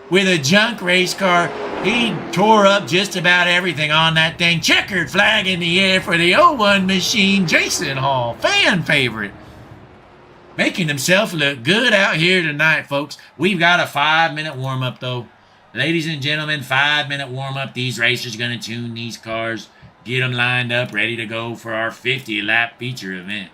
with a junk race car? He tore up just about everything on that thing. Checkered flag in the air for the 01 machine, Jason Hall, fan favorite. Making himself look good out here tonight, folks. We've got a 5-minute warm-up, though. Ladies and gentlemen, 5-minute warm-up. These racers going to tune these cars, get them lined up, ready to go for our 50-lap feature event.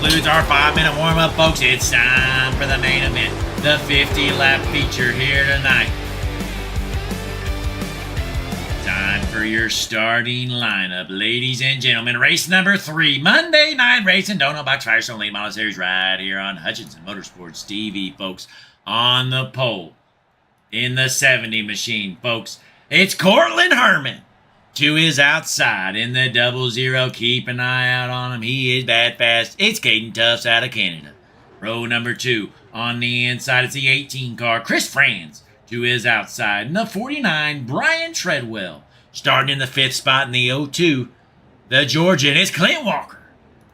concludes our 5-minute warm-up, folks. It's time for the main event, the 50-lap feature here tonight. Time for your starting lineup, ladies and gentlemen. Race number 3, Monday Night Racing, Donut Box Firestone Late Model Series, right here on Hutchinson Motorsports TV, folks. On the pole, in the 70 machine, folks, it's Cortland Herman. To his outside in the 00. Keep an eye out on him. He is that fast. It's Caden Tufts out of Canada. Row number 2. On the inside, it's the 18 car, Chris Franz. To his outside in the 49, Brian Treadwell. Starting in the 5th spot in the 02, the Georgian is Clint Walker.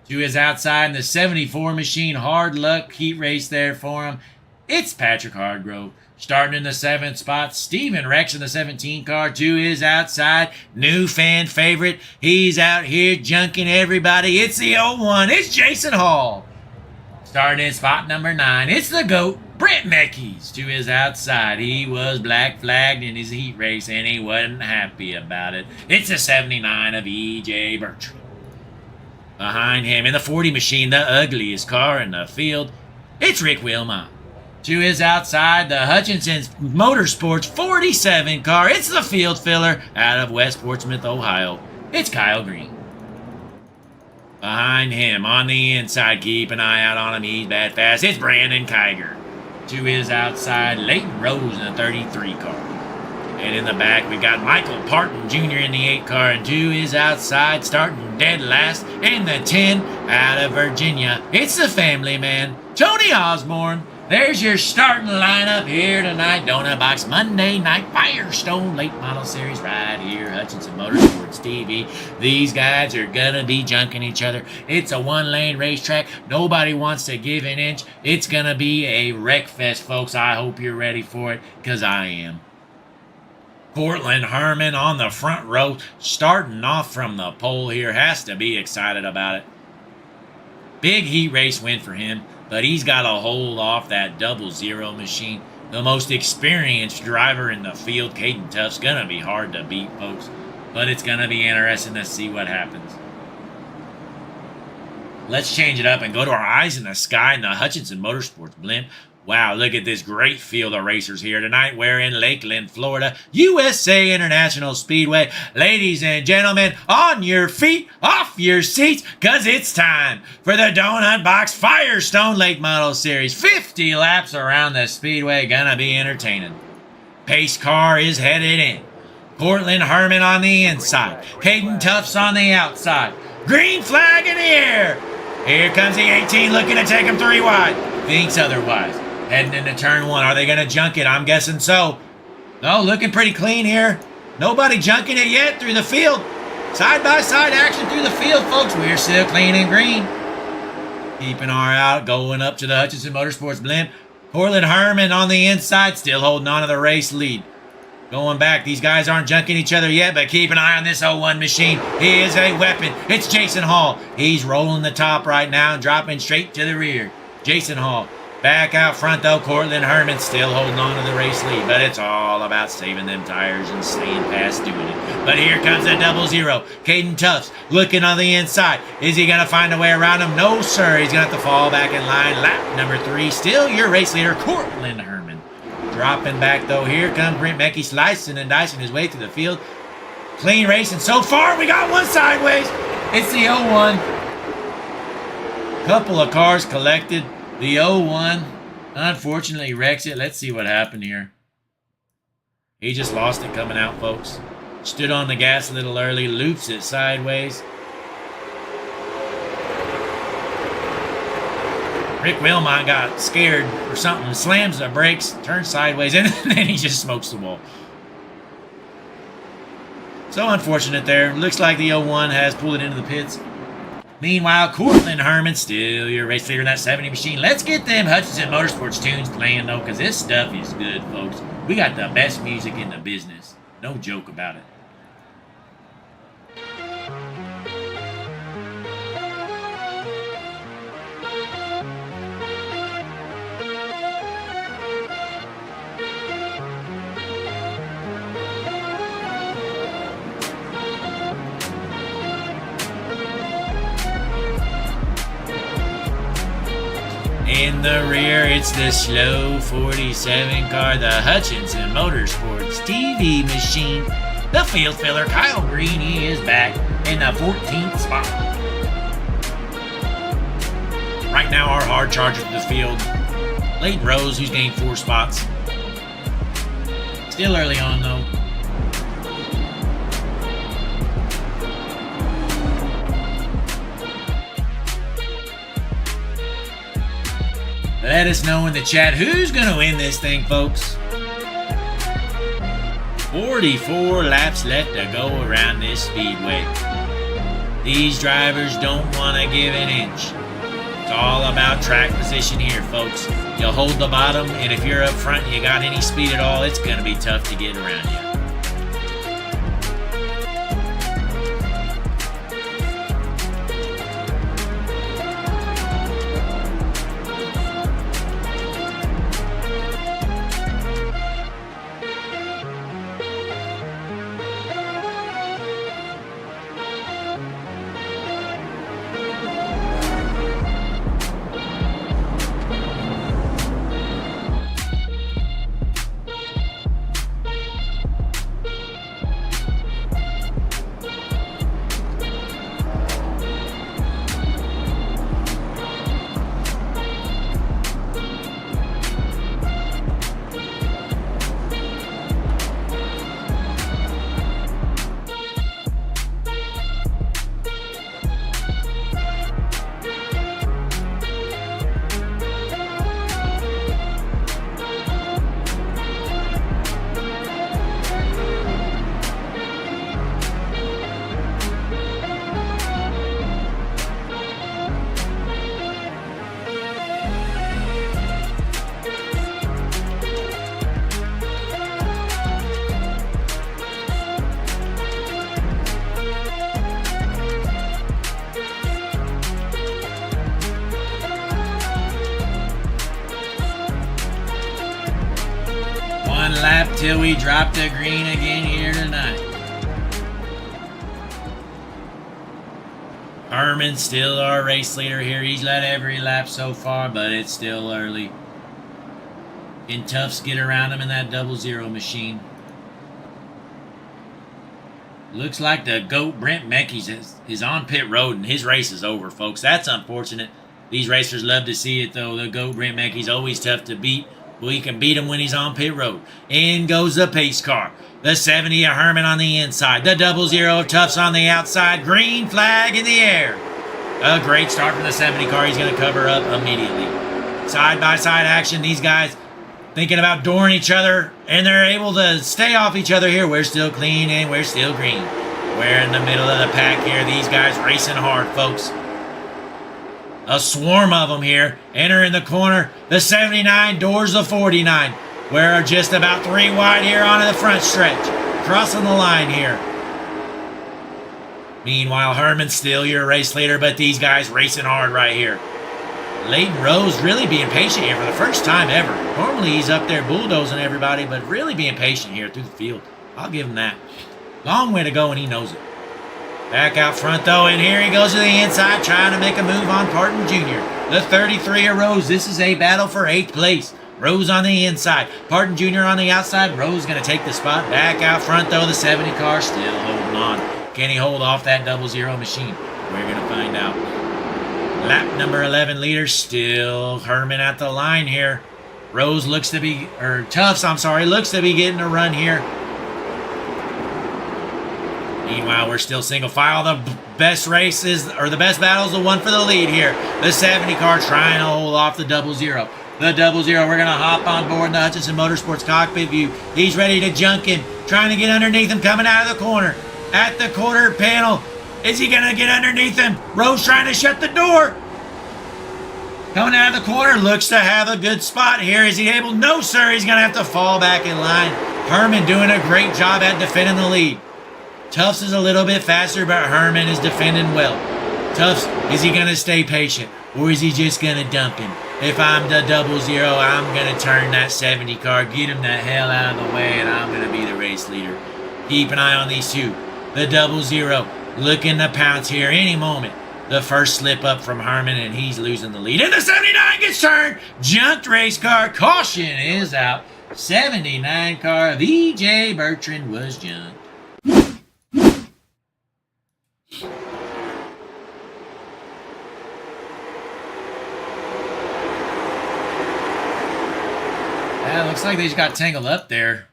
To his outside in the 74 machine, hard luck heat race there for him. It's Patrick Hardgrove. Starting in the 7th spot, Steven Rex in the 17 car. To his outside, new fan favorite. He's out here junking everybody. It's the 01. It's Jason Hall. Starting in spot number 9, it's the GOAT, Brent Meckes. To his outside, he was black flagged in his heat race, and he wasn't happy about it. It's the 79 of E.J. Bertram. Behind him, in the 40 machine, the ugliest car in the field, it's Rick Wilmot. To his outside, the Hutchinson Motorsports 47 car. It's the field filler out of West Portsmouth, Ohio. It's Kyle Green. Behind him, on the inside, keep an eye out on him. He's bad fast. It's Brandon Kiger. To his outside, Leighton Rose in the 33 car. And in the back, we got Michael Parton Jr. in the 8 car. And to his outside, starting dead last in the 10 out of Virginia, it's the family man, Tony Osborne. There's your starting lineup here tonight. Donut Box Monday Night Firestone Late Model Series right here, Hutchinson Motorsports TV. These guys are going to be junking each other. It's a 1-lane racetrack. Nobody wants to give an inch. It's going to be a wreck fest, folks. I hope you're ready for it, because I am. Cortland Herman on the front row, starting off from the pole here. Has to be excited about it. Big heat race win for him. But he's got to hold off that 00 machine. The most experienced driver in the field, Caden Tufts, going to be hard to beat, folks. But it's going to be interesting to see what happens. Let's change it up and go to our eyes in the sky in the Hutchinson Motorsports blimp. Wow, look at this great field of racers here tonight. We're in Lakeland, Florida, USA International Speedway. Ladies and gentlemen, on your feet, off your seats, because it's time for the Donut Box Firestone Late Model Series. 50 laps around the speedway, gonna be entertaining. Pace car is headed in. Cortland Herman on the inside. Caden Tufts on the outside. Green flag in the air. Here comes the 18 looking to take him 3 wide. Thinks otherwise. Heading into turn 1. Are they going to junk it? I'm guessing so. No, looking pretty clean here. Nobody junking it yet through the field. Side-by-side action through the field, folks. We're still clean and green. Keeping our eye out, going up to the Hutchinson Motorsports blimp. Cortland Herman on the inside, still holding on to the race lead. Going back, these guys aren't junking each other yet, but keep an eye on this 01 machine. He is a weapon. It's Jason Hall. He's rolling the top right now and dropping straight to the rear. Jason Hall. Back out front, though, Cortland Herman still holding on to the race lead, but it's all about saving them tires and staying past doing it. But here comes the 00. Caden Tufts looking on the inside. Is he going to find a way around him? No, sir. He's going to have to fall back in line. Lap number 3. Still your race leader, Cortland Herman. Dropping back, though. Here comes Brent Meckes slicing and dicing his way through the field. Clean racing so far. We got one sideways. It's the 01. Couple of cars collected. The 01, unfortunately, wrecks it. Let's see what happened here. He just lost it coming out, folks. Stood on the gas a little early, loops it sideways. Rick Wilmot got scared or something, slams the brakes, turns sideways, and then he just smokes the wall. So unfortunate there. Looks like the 01 has pulled it into the pits. Meanwhile, Cortland Herman, still your race leader in that 70 machine. Let's get them Hutchinson Motorsports tunes playing, though, because this stuff is good, folks. We got the best music in the business. No joke about it. In the rear, it's the slow 47 car, the Hutchinson Motorsports TV machine. The field filler, Kyle Green, he is back in the 14th spot. Right now, our hard charger to the field, Leighton Rose, who's gained 4 spots. Still early on, though. Let us know in the chat who's going to win this thing, folks. 44 laps left to go around this speedway. These drivers don't want to give an inch. It's all about track position here, folks. You'll hold the bottom, and if you're up front and you got any speed at all, it's going to be tough to get around you. One lap till we drop the green again here tonight. Herman's still our race leader here. He's led every lap so far, but it's still early. Can Tufts get around him in that 00 machine? Looks like the GOAT Brent Meckies is on pit road and his race is over, folks. That's unfortunate. These racers love to see it, though. The GOAT Brent Meckies always tough to beat. Well, you can beat him when he's on pit road. In goes the pace car. The 70 of Herman on the inside. The 00 of Tufts on the outside. Green flag in the air. A great start from the 70 car. He's going to cover up immediately. Side-by-side action. These guys thinking about dooring each other, and they're able to stay off each other here. We're still clean, and we're still green. We're in the middle of the pack here. These guys racing hard, folks. A swarm of them here. Enter in the corner. The 79 doors the 49. We're just about 3 wide here onto the front stretch. Crossing the line here. Meanwhile, Herman's still your race leader, but these guys racing hard right here. Leighton Rose really being patient here for the first time ever. Normally he's up there bulldozing everybody, but really being patient here through the field. I'll give him that. Long way to go, and he knows it. Back out front, though, and here he goes to the inside, trying to make a move on Parton Jr. The 33 of Rose. This is a battle for 8th place. Rose on the inside. Parton Jr. on the outside. Rose going to take the spot. Back out front, though, the 70 car still holding on. Can he hold off that 00 machine? We're going to find out. Lap number 11 leader, still Herman at the line here. Rose looks to be, or Tufts, I'm sorry, looks to be getting a run here. Meanwhile, we're still single file. The best races, or the best battles, the one for the lead here. The 70 car trying to hold off the 00. The 00, we're going to hop on board the Hutchinson Motorsports cockpit view. He's ready to junk him, trying to get underneath him, coming out of the corner. At the quarter panel, is he going to get underneath him? Rose trying to shut the door. Coming out of the corner, looks to have a good spot here. Is he able? No, sir. He's going to have to fall back in line. Herman doing a great job at defending the lead. Tufts is a little bit faster, but Herman is defending well. Tufts, is he going to stay patient, or is he just going to dump him? If I'm the 00, I'm going to turn that 70 car, get him the hell out of the way, and I'm going to be the race leader. Keep an eye on these two. The 00 looking to pounce here any moment. The first slip up from Harmon, and he's losing the lead. And the 79 gets turned. Junked race car. Caution is out. 79 car. VJ Bertrand was junked. Yeah, looks like they just got tangled up there.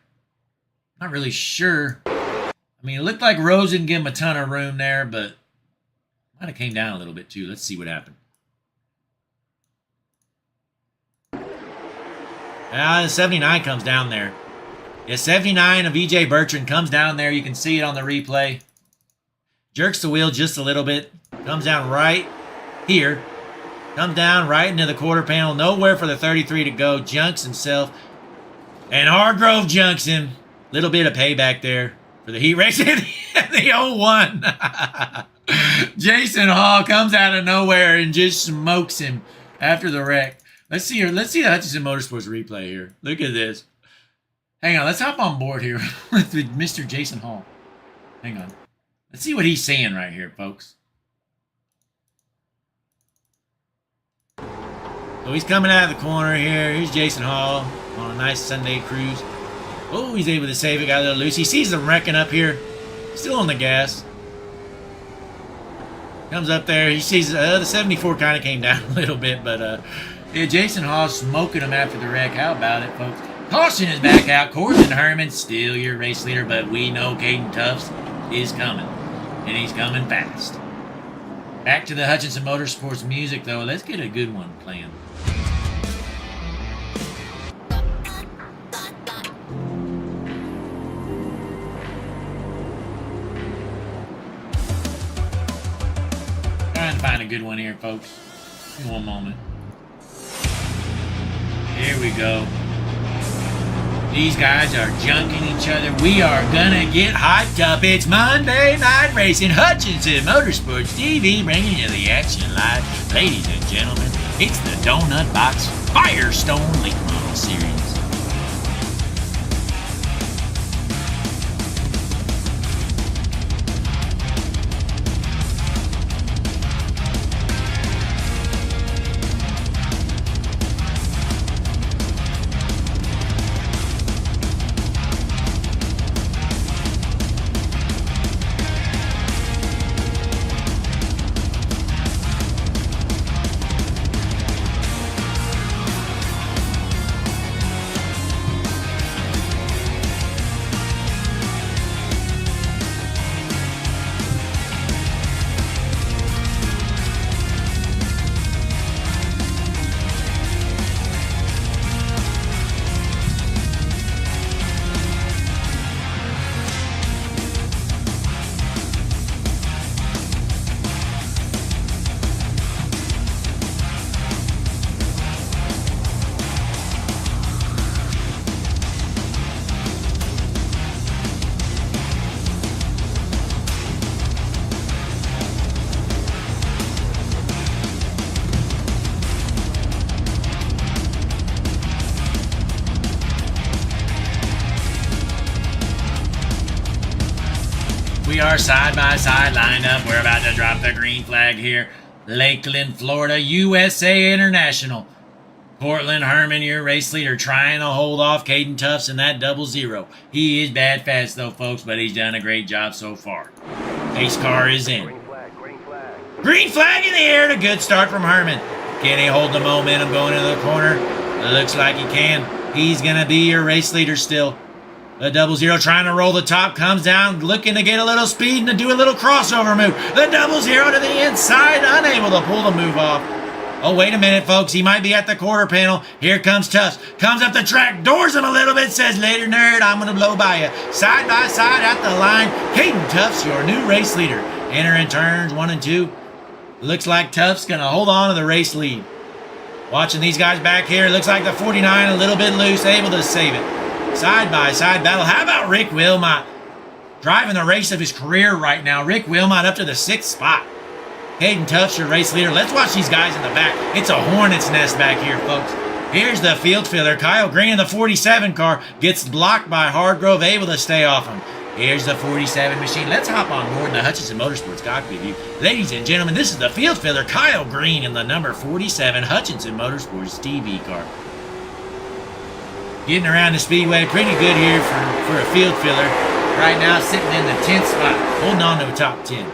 Not really sure. I mean, it looked like Rose didn't give him a ton of room there, but might have came down a little bit too. Let's see what happened. The 79 comes down there. Yeah, 79 of VJ Bertrand comes down there. You can see it on the replay. Jerks the wheel just a little bit. Comes down right here. Comes down right into the quarter panel. Nowhere for the 33 to go. Junks himself. And Hargrove junks him. Little bit of payback there for the heat race. The 01. Jason Hall comes out of nowhere and just smokes him after the wreck. Let's see here. Let's see the Hutchinson Motorsports replay here. Look at this. Hang on. Let's hop on board here with Mr. Jason Hall. Hang on. Let's see what he's saying right here, folks. So he's coming out of the corner here. Here's Jason Hall on a nice Sunday cruise. Oh, he's able to save it. Got a little loose. He sees them wrecking up here. Still on the gas. Comes up there. He sees the 74 kind of came down a little bit, but yeah, Jason Hall smoking him after the wreck. How about it, folks? Caution is back out. Corbin Herman still your race leader, but we know Caden Tufts is coming, and he's coming fast. Back to the Hutchinson Motorsports music, though. Let's get a good one playing. Trying to find a good one here, folks. Give me one moment. Here we go. These guys are junking each other. We are gonna get hyped up. It's Monday Night Racing. Hutchinson Motorsports TV bringing you the action live. Ladies and gentlemen, it's the Donut Box Firestone Late Model Series. We are side by side lined up. We're about to drop the green flag here. Lakeland, Florida, USA International. Portland Herman, your race leader, trying to hold off Caden Tufts in that 00. He is bad fast though, folks, but he's done a great job so far. Pace car is in. Green flag, green flag. Green flag in the air. A good start from Herman. Can he hold the momentum going into the corner? It looks like he can. He's going to be your race leader still. The 00 trying to roll the top, comes down, looking to get a little speed and to do a little crossover move. The 00 to the inside, unable to pull the move off. Oh, wait a minute, folks. He might be at the quarter panel. Here comes Tufts. Comes up the track, doors him a little bit, says, later, nerd, I'm going to blow by you. Side by side at the line, Caden Tufts, your new race leader. Entering turns 1 and 2. Looks like Tufts going to hold on to the race lead. Watching these guys back here, looks like the 49 a little bit loose, able to save it. Side by side battle. How about Rick Wilmot? Driving the race of his career right now. Rick Wilmot up to the 6th spot. Caden Tufts, your race leader. Let's watch these guys in the back. It's a hornet's nest back here, folks. Here's the field filler. Kyle Green in the 47 car gets blocked by Hargrove, able to stay off him. Here's the 47 machine. Let's hop on board the Hutchinson Motorsports cockpit view. Ladies and gentlemen, this is the field filler, Kyle Green, in the number 47 Hutchinson Motorsports TV car. Getting around the speedway pretty good here for a field filler. Right now sitting in the 10th spot, holding on to a top 10.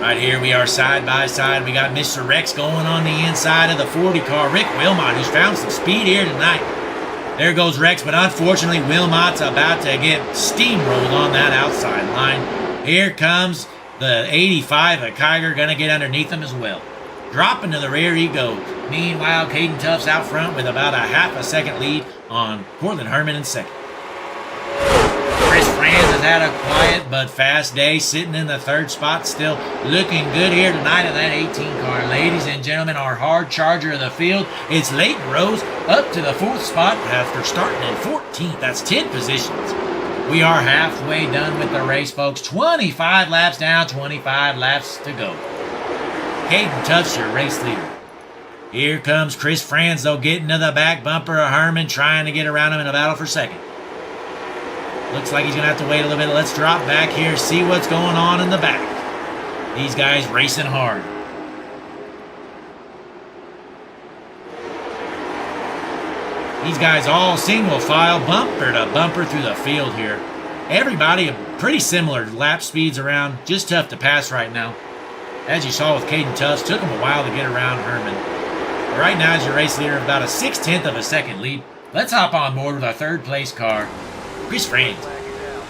Right here we are side by side. We got Mr. Rex going on the inside of the 40 car. Rick Wilmot, who's found some speed here tonight. There goes Rex, but unfortunately Wilmot's about to get steamrolled on that outside line. Here comes the 85 of Kiger, gonna get underneath him as well. Dropping to the rear he goes. Meanwhile, Caden Tuff's out front with about a half a second lead on Cortland Herman in second. Chris Franz has had a quiet but fast day, sitting in the 3rd spot, still looking good here tonight in that 18 car. Ladies and gentlemen, our hard charger of the field, it's Leighton Rose up to the 4th spot after starting in 14th. That's 10 positions. We are halfway done with the race, folks. 25 laps down, 25 laps to go. Caden Tuff's your race leader. Here comes Chris Franz, though, getting to the back bumper of Herman, trying to get around him in a battle for second. Looks like he's going to have to wait a little bit. Let's drop back here, see what's going on in the back. These guys racing hard. These guys all single file, bumper to bumper through the field here. Everybody pretty similar lap speeds around. Just tough to pass right now. As you saw with Caden Tuffs, took him a while to get around Herman. But right now, as your race leader, about a 1/6 of a second lead. Let's hop on board with our 3rd place car, Chris Franz.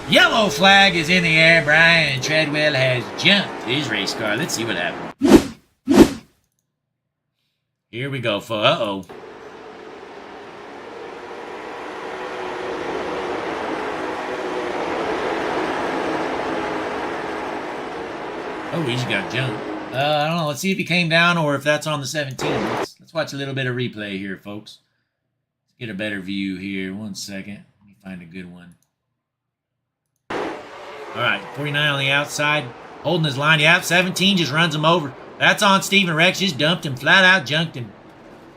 Yellow flag is in the air. Brian Treadwell has jumped his race car. Let's see what happens. Here we go, folks. Uh-oh. Oh, he just got jumped. I don't know. Let's see if he came down or if that's on the 17. Let's watch a little bit of replay here, folks. Let's get a better view here. 1 second. Let me find a good one. All right, 49 on the outside, holding his line. Yep, 17 just runs him over. That's on Steven Rex. Just dumped him, flat out junked him.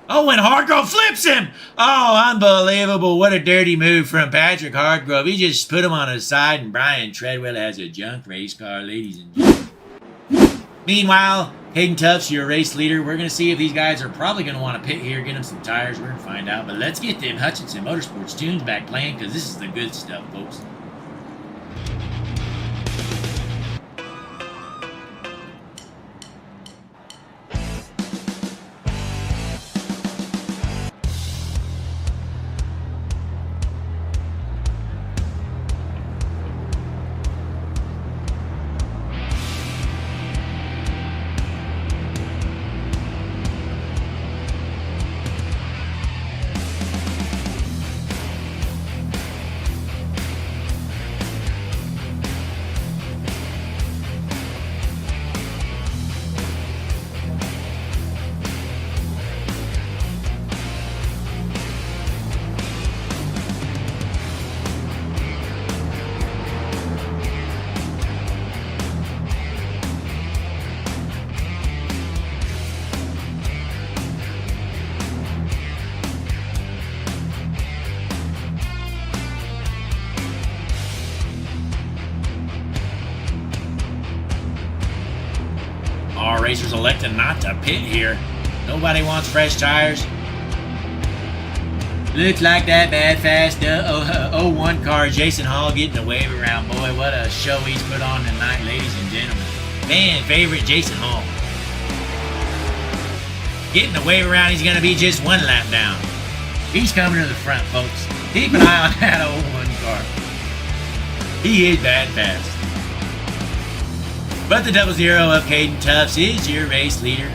Oh, and Hargrove flips him. Oh, unbelievable. What a dirty move from Patrick Hargrove. He just put him on his side, and Brian Treadwell has a junk race car, ladies and gentlemen. Meanwhile, Caden Tuff's your race leader. We're going to see if these guys are probably going to want to pit here, get them some tires. We're going to find out. But let's get them Hutchinson Motorsports tunes back playing, because this is the good stuff, folks. Our racers elected not to pit here. Nobody wants fresh tires. Looks like that bad fast 01 car, Jason Hall, getting a wave around. Boy, what a show he's put on tonight, ladies and gentlemen. Fan favorite Jason Hall. Getting a wave around, he's going to be just 1 lap down. He's coming to the front, folks. Keep an eye on that 01 car. He is bad fast. But the 00 of Caden Tuffs is your race leader.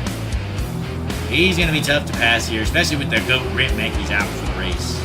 He's going to be tough to pass here, especially with the GOAT Rip Mackey's out for the race.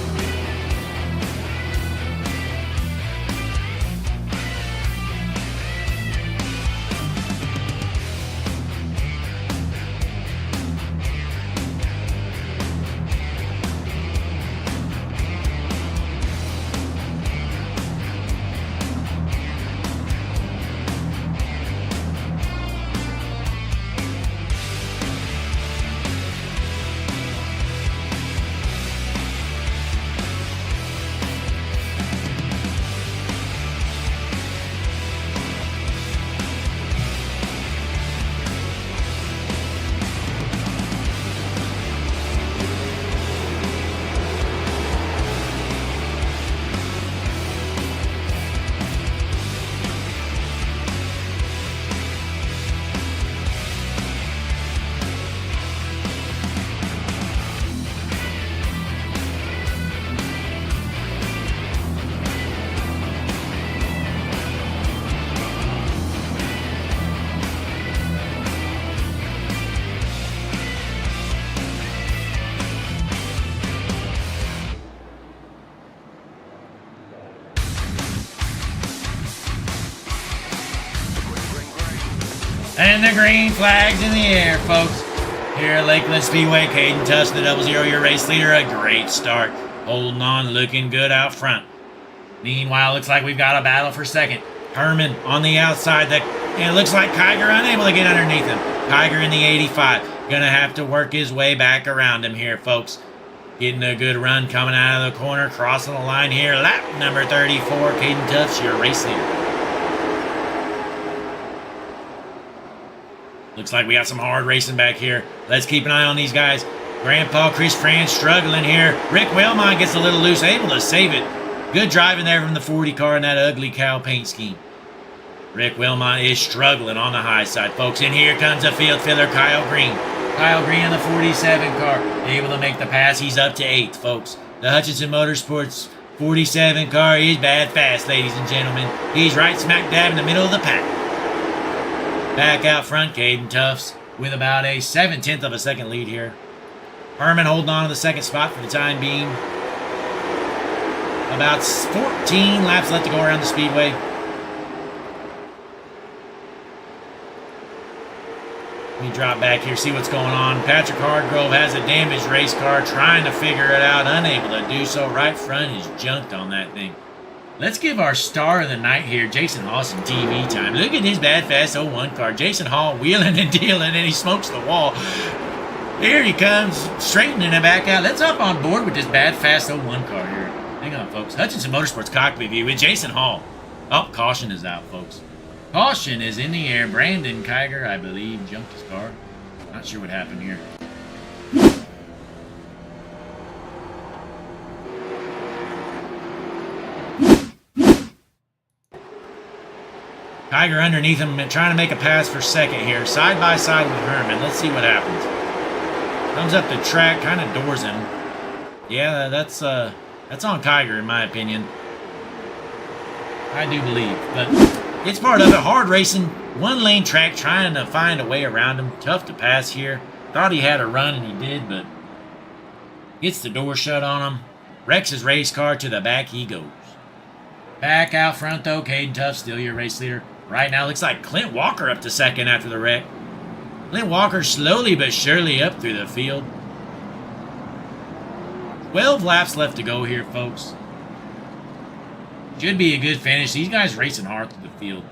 And the green flag's in the air, folks. Here at Lakeland Speedway, Caden Tuss, the 00, your race leader. A great start. Holding on, looking good out front. Meanwhile, looks like we've got a battle for second. Herman on the outside. And it looks like Kiger unable to get underneath him. Kiger in the 85. Gonna have to work his way back around him here, folks. Getting a good run coming out of the corner. Crossing the line here. Lap number 34. Caden Tuss, your race leader. Looks like we got some hard racing back here. Let's keep an eye on these guys. Grandpa Chris Franz struggling here. Rick Wilmot gets a little loose, able to save it. Good driving there from the 40 car in that ugly cow paint scheme. Rick Wilmot is struggling on the high side, folks. And here comes a field filler, Kyle Green. Kyle Green in the 47 car, able to make the pass. He's up to 8th, folks. The Hutchinson Motorsports 47 car is bad fast, ladies and gentlemen. He's right smack dab in the middle of the pack. Back out front, Caden Tuss with about a 7/10 of a second lead here. Herman holding on to the second spot for the time being. About 14 laps left to go around the speedway. Let me drop back here, see what's going on. Patrick Hardgrove has a damaged race car, trying to figure it out, unable to do so. Right front is junked on that thing. Let's give our star of the night here, Jason Hall, some TV time. Look at his bad fast 01 car. Jason Hall wheeling and dealing, and he smokes the wall. Here he comes, straightening it back out. Let's hop on board with this bad fast 01 car here. Hang on, folks. Hutchinson Motorsports cockpit view with Jason Hall. Oh, caution is out, folks. Caution is in the air. Brandon Kiger, I believe, jumped his car. Not sure what happened here. Kiger underneath him, trying to make a pass for second here. Side by side with Herman. Let's see what happens. Comes up the track, kind of doors him. Yeah, that's on Kiger, in my opinion. I do believe, but it's part of it. Hard racing, one lane track, trying to find a way around him. Tough to pass here. Thought he had a run, and he did, but gets the door shut on him. Wrecks his race car. To the back he goes. Back out front, though, Caden Tuss, still your race leader. Right now, looks like Clint Walker up to second after the wreck. Clint Walker slowly but surely up through the field. 12 laps left to go here, folks. Should be a good finish. These guys racing hard through the field.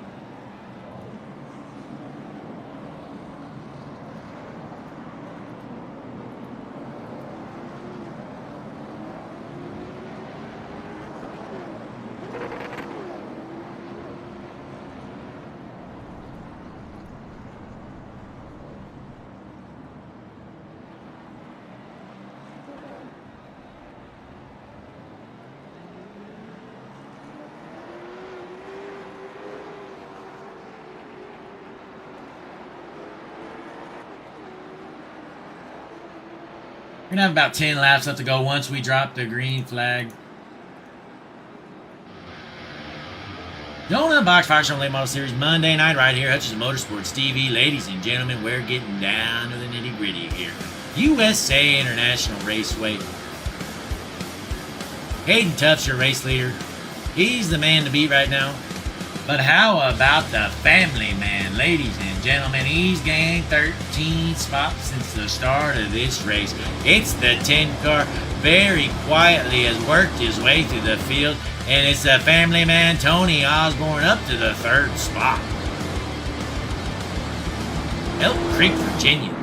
We're going to have about 10 laps left to go once we drop the green flag. Donut Box Firestone Late Model Series Monday night right here. Hutchinson Motorsports TV. Ladies and gentlemen, we're getting down to the nitty gritty here. USA International Raceway. Caden Tuss, your race leader. He's the man to beat right now. But how about the family man, ladies and gentlemen? He's gained 13 spots since the start of this race. It's the 10 car. Very quietly has worked his way through the field. And it's the family man, Tony Osborne, up to the 3rd spot. Elk Creek, Virginia.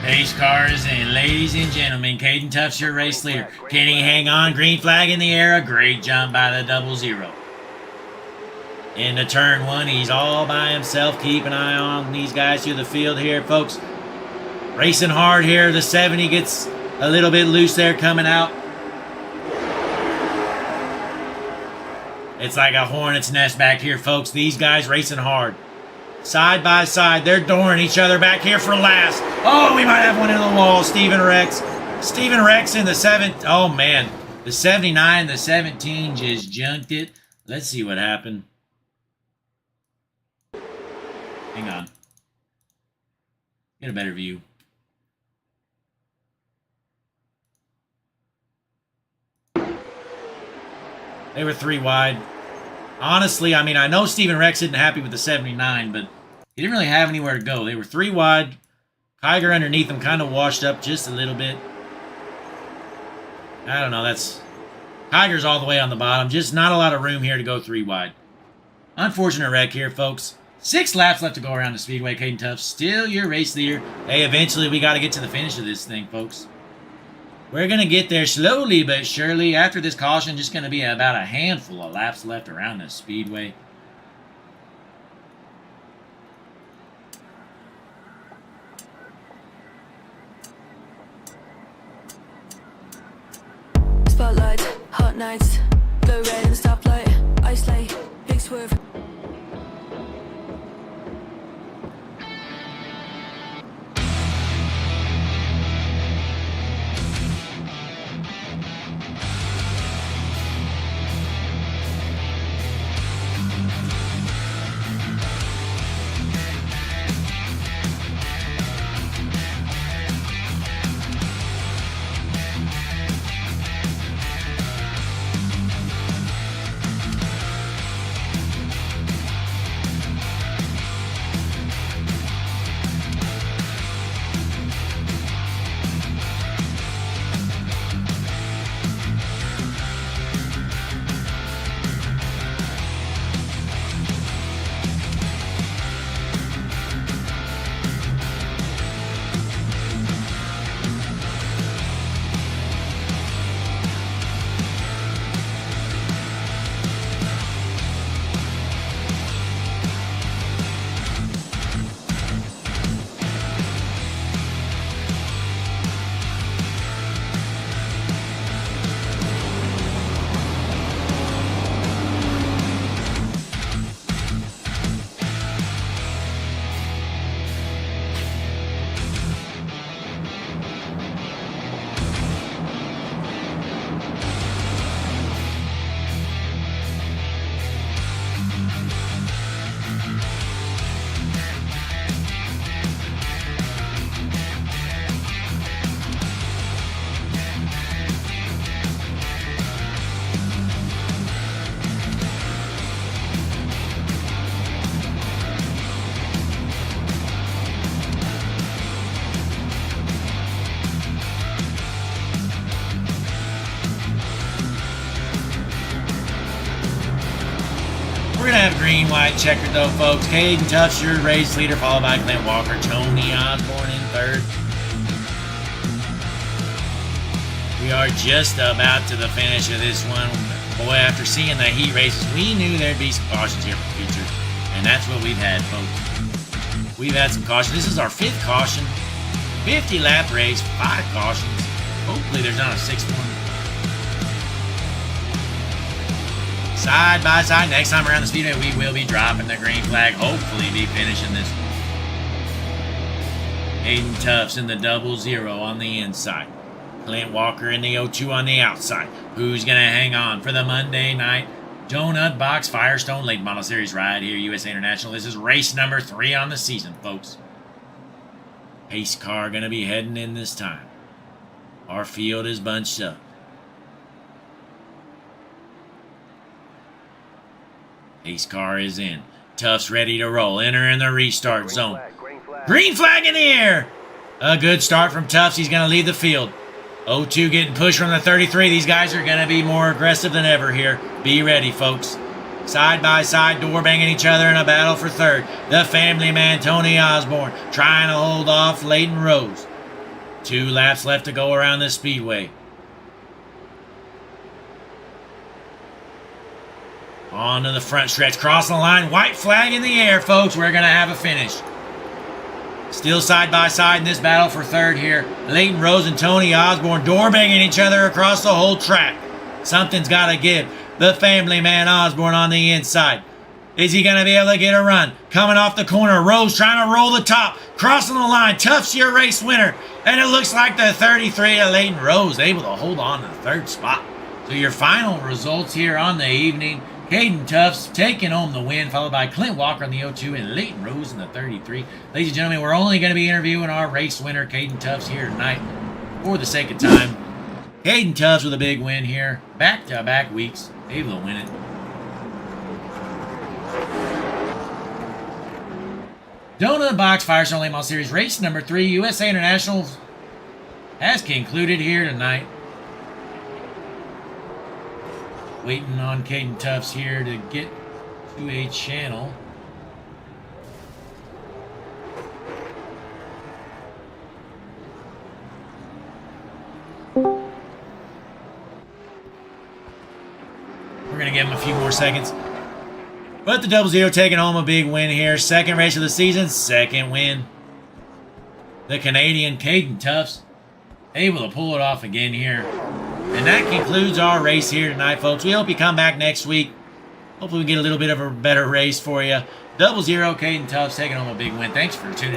Pace cars and ladies and gentlemen, Caden Tuff's your race leader. Can he hang on? Green flag in the air. A great jump by the 00. Into turn 1, he's all by himself. Keep an eye on these guys through the field here, folks. Racing hard here. The 70 gets a little bit loose there coming out. It's like a hornet's nest back here, folks. These guys racing hard. Side by side. They're dooring each other back here for last. Oh, we might have one in the wall. Steven Rex. Steven Rex in the 7. Oh, man. The 79, the 17 just junked it. Let's see what happened. Hang on. Get a better view. They were 3 wide. Honestly, I mean, I know Steven Rex isn't happy with the 79, but he didn't really have anywhere to go. They were 3 wide. Kiger underneath them kind of washed up just a little bit. I don't know. That's... Kiger's all the way on the bottom. Just not a lot of room here to go 3 wide. Unfortunate wreck here, folks. 6 laps left to go around the speedway. Caden Tuff, still your race leader. Hey, eventually we got to get to the finish of this thing, folks. We're going to get there slowly but surely. After this caution, just going to be about a handful of laps left around the speedway. Spotlight, hot nights, glow red in the stoplight, ice lake, big swerve. We're going to have green, white, checkered though, folks. Caden Tuff, your race leader, followed by Clint Walker. Tony Osborne in 3rd. We are just about to the finish of this one. Boy, after seeing the heat races, we knew there'd be some cautions here for the future. And that's what we've had, folks. We've had some cautions. This is our 5th caution. 50-lap race, 5 cautions. Hopefully there's not a 6th one. Side by side. Next time around the speedway, we will be dropping the green flag. Hopefully be finishing this one. Caden Tuff's in the 00 on the inside. Clint Walker in the 02 on the outside. Who's going to hang on for the Monday night Donut Box Firestone Late Model Series ride here, USA International? This is race number 3 on the season, folks. Pace car going to be heading in this time. Our field is bunched up. Pace car is in. Tuff's ready to roll. Enter in the restart zone. Green flag in the air. A good start from Tuff's. He's going to lead the field. 02 getting pushed from the 33. These guys are going to be more aggressive than ever here. Be ready, folks. Side by side, door banging each other in a battle for 3rd. The family man, Tony Osborne, trying to hold off Leighton Rose. 2 laps left to go around this speedway. On to the front stretch, crossing the line, white flag in the air, folks. We're going to have a finish. Still side by side in this battle for third here. Leighton Rose and Tony Osborne door banging each other across the whole track. Something's got to give. The family man Osborne on the inside. Is he going to be able to get a run? Coming off the corner, Rose trying to roll the top, crossing the line, Tufts your race winner. And it looks like the 33 of Leighton Rose able to hold on to the third spot. So your final results here on the evening. Caden Tufts taking home the win, followed by Clint Walker in the 02 and Leighton Rose in the 33. Ladies and gentlemen, we're only going to be interviewing our race winner, Caden Tufts, here tonight for the sake of time. Caden Tufts with a big win here. Back-to-back weeks, able to win it. Donut the Box Firestone Late Model Series race number 3, USA International, has concluded here tonight. Waiting on Caden Tufts here to get to a channel. We're going to give him a few more seconds. But the 00 taking home a big win here. Second race of the season, second win. The Canadian Caden Tufts able to pull it off again here. And that concludes our race here tonight, folks. We hope you come back next week. Hopefully we get a little bit of a better race for you. 00 Caden Tufts taking home a big win. Thanks for tuning in.